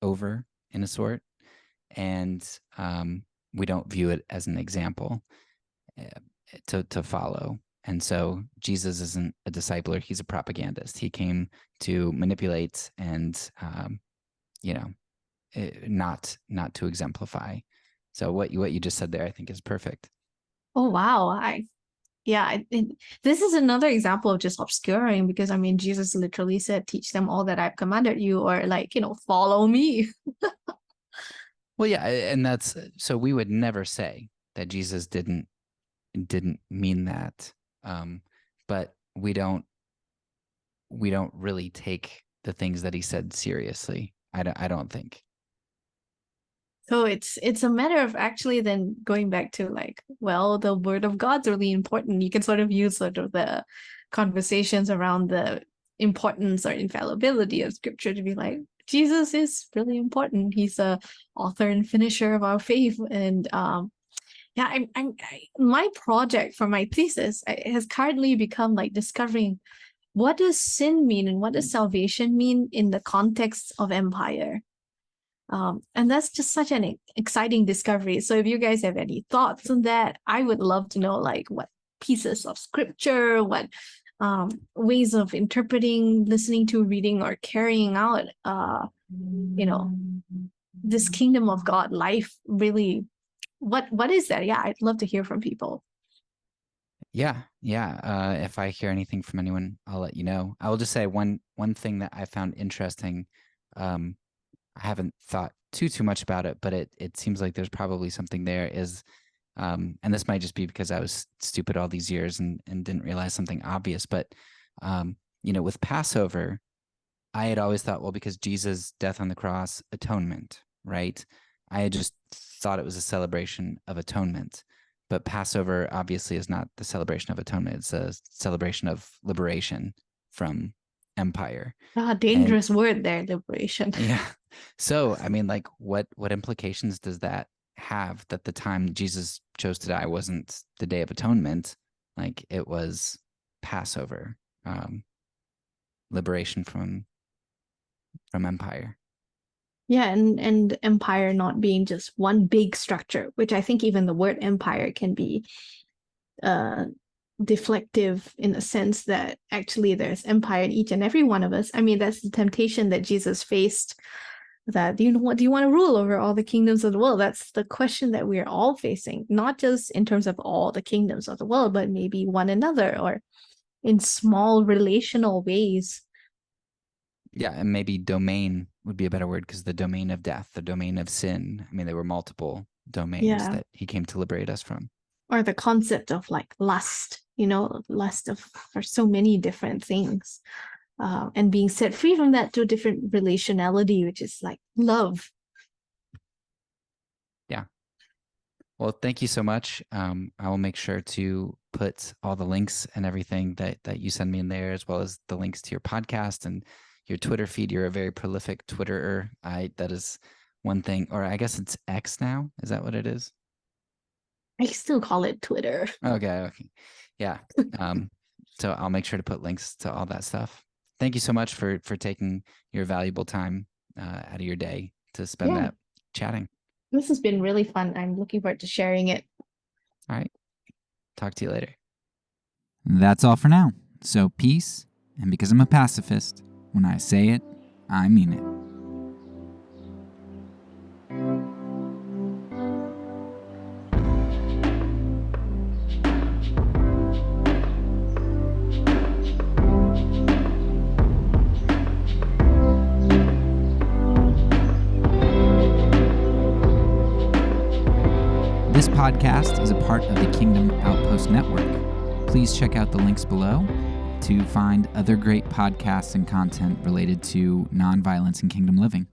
S1: over, in a sort. And we don't view it as an example to follow. And so Jesus isn't a discipler; he's a propagandist. He came to manipulate and not to exemplify. So what you just said there, I think, is perfect.
S2: Oh wow! This is another example of just obscuring, because I mean, Jesus literally said, "Teach them all that I've commanded you," or like, follow me.
S1: Well, yeah, and that's so we would never say that Jesus didn't mean that, but we don't really take the things that he said seriously. I don't think.
S2: So it's a matter of actually then going back to like, well, the word of God's really important. You can sort of use sort of the conversations around the importance or infallibility of scripture to be like, Jesus is really important. He's the author and finisher of our faith. And my project for my thesis has currently become like discovering, what does sin mean and what does salvation mean in the context of empire? And that's just such an exciting discovery. So if you guys have any thoughts on that, I would love to know, like, what pieces of scripture, what ways of interpreting, listening to, reading, or carrying out, this kingdom of God life really, what is that? Yeah, I'd love to hear from people.
S1: Yeah. If I hear anything from anyone, I'll let you know. I will just say one thing that I found interesting. I haven't thought too much about it, but it seems like there's probably something there. Is and this might just be because I was stupid all these years and didn't realize something obvious. But with Passover, I had always thought, well, because Jesus' death on the cross, atonement, right? I had just thought it was a celebration of atonement. But Passover obviously is not the celebration of atonement. It's a celebration of liberation from empire.
S2: Dangerous word there, liberation.
S1: Yeah. So, I mean, like, what implications does that have, that the time Jesus chose to die wasn't the Day of Atonement, like it was Passover, liberation from empire.
S2: Yeah, and empire not being just one big structure, which I think even the word empire can be deflective in a sense that actually there's empire in each and every one of us. I mean, that's the temptation that Jesus faced, that do you want to rule over all the kingdoms of the world? That's the question that we're all facing, not just in terms of all the kingdoms of the world, but maybe one another, or in small relational ways.
S1: Yeah, and maybe domain would be a better word, because the domain of death, the domain of sin, I mean, there were multiple domains that he came to liberate us from.
S2: Or the concept of like lust, lust for so many different things. And being set free from that to a different relationality, which is like love.
S1: Yeah. Well, thank you so much. I will make sure to put all the links and everything that you send me in there, as well as the links to your podcast and your Twitter feed. You're a very prolific Twitterer. That is one thing, or I guess it's X now. Is that what it is?
S2: I still call it Twitter.
S1: Okay. Yeah. So I'll make sure to put links to all that stuff. Thank you so much for taking your valuable time out of your day to spend that chatting.
S2: This has been really fun. I'm looking forward to sharing it.
S1: All right. Talk to you later.
S3: That's all for now. So peace
S1: And because I'm a pacifist, when I say it, I mean it. This podcast is a part of the Kingdom Outpost Network. Please check out the links below to find other great podcasts and content related to nonviolence and kingdom living.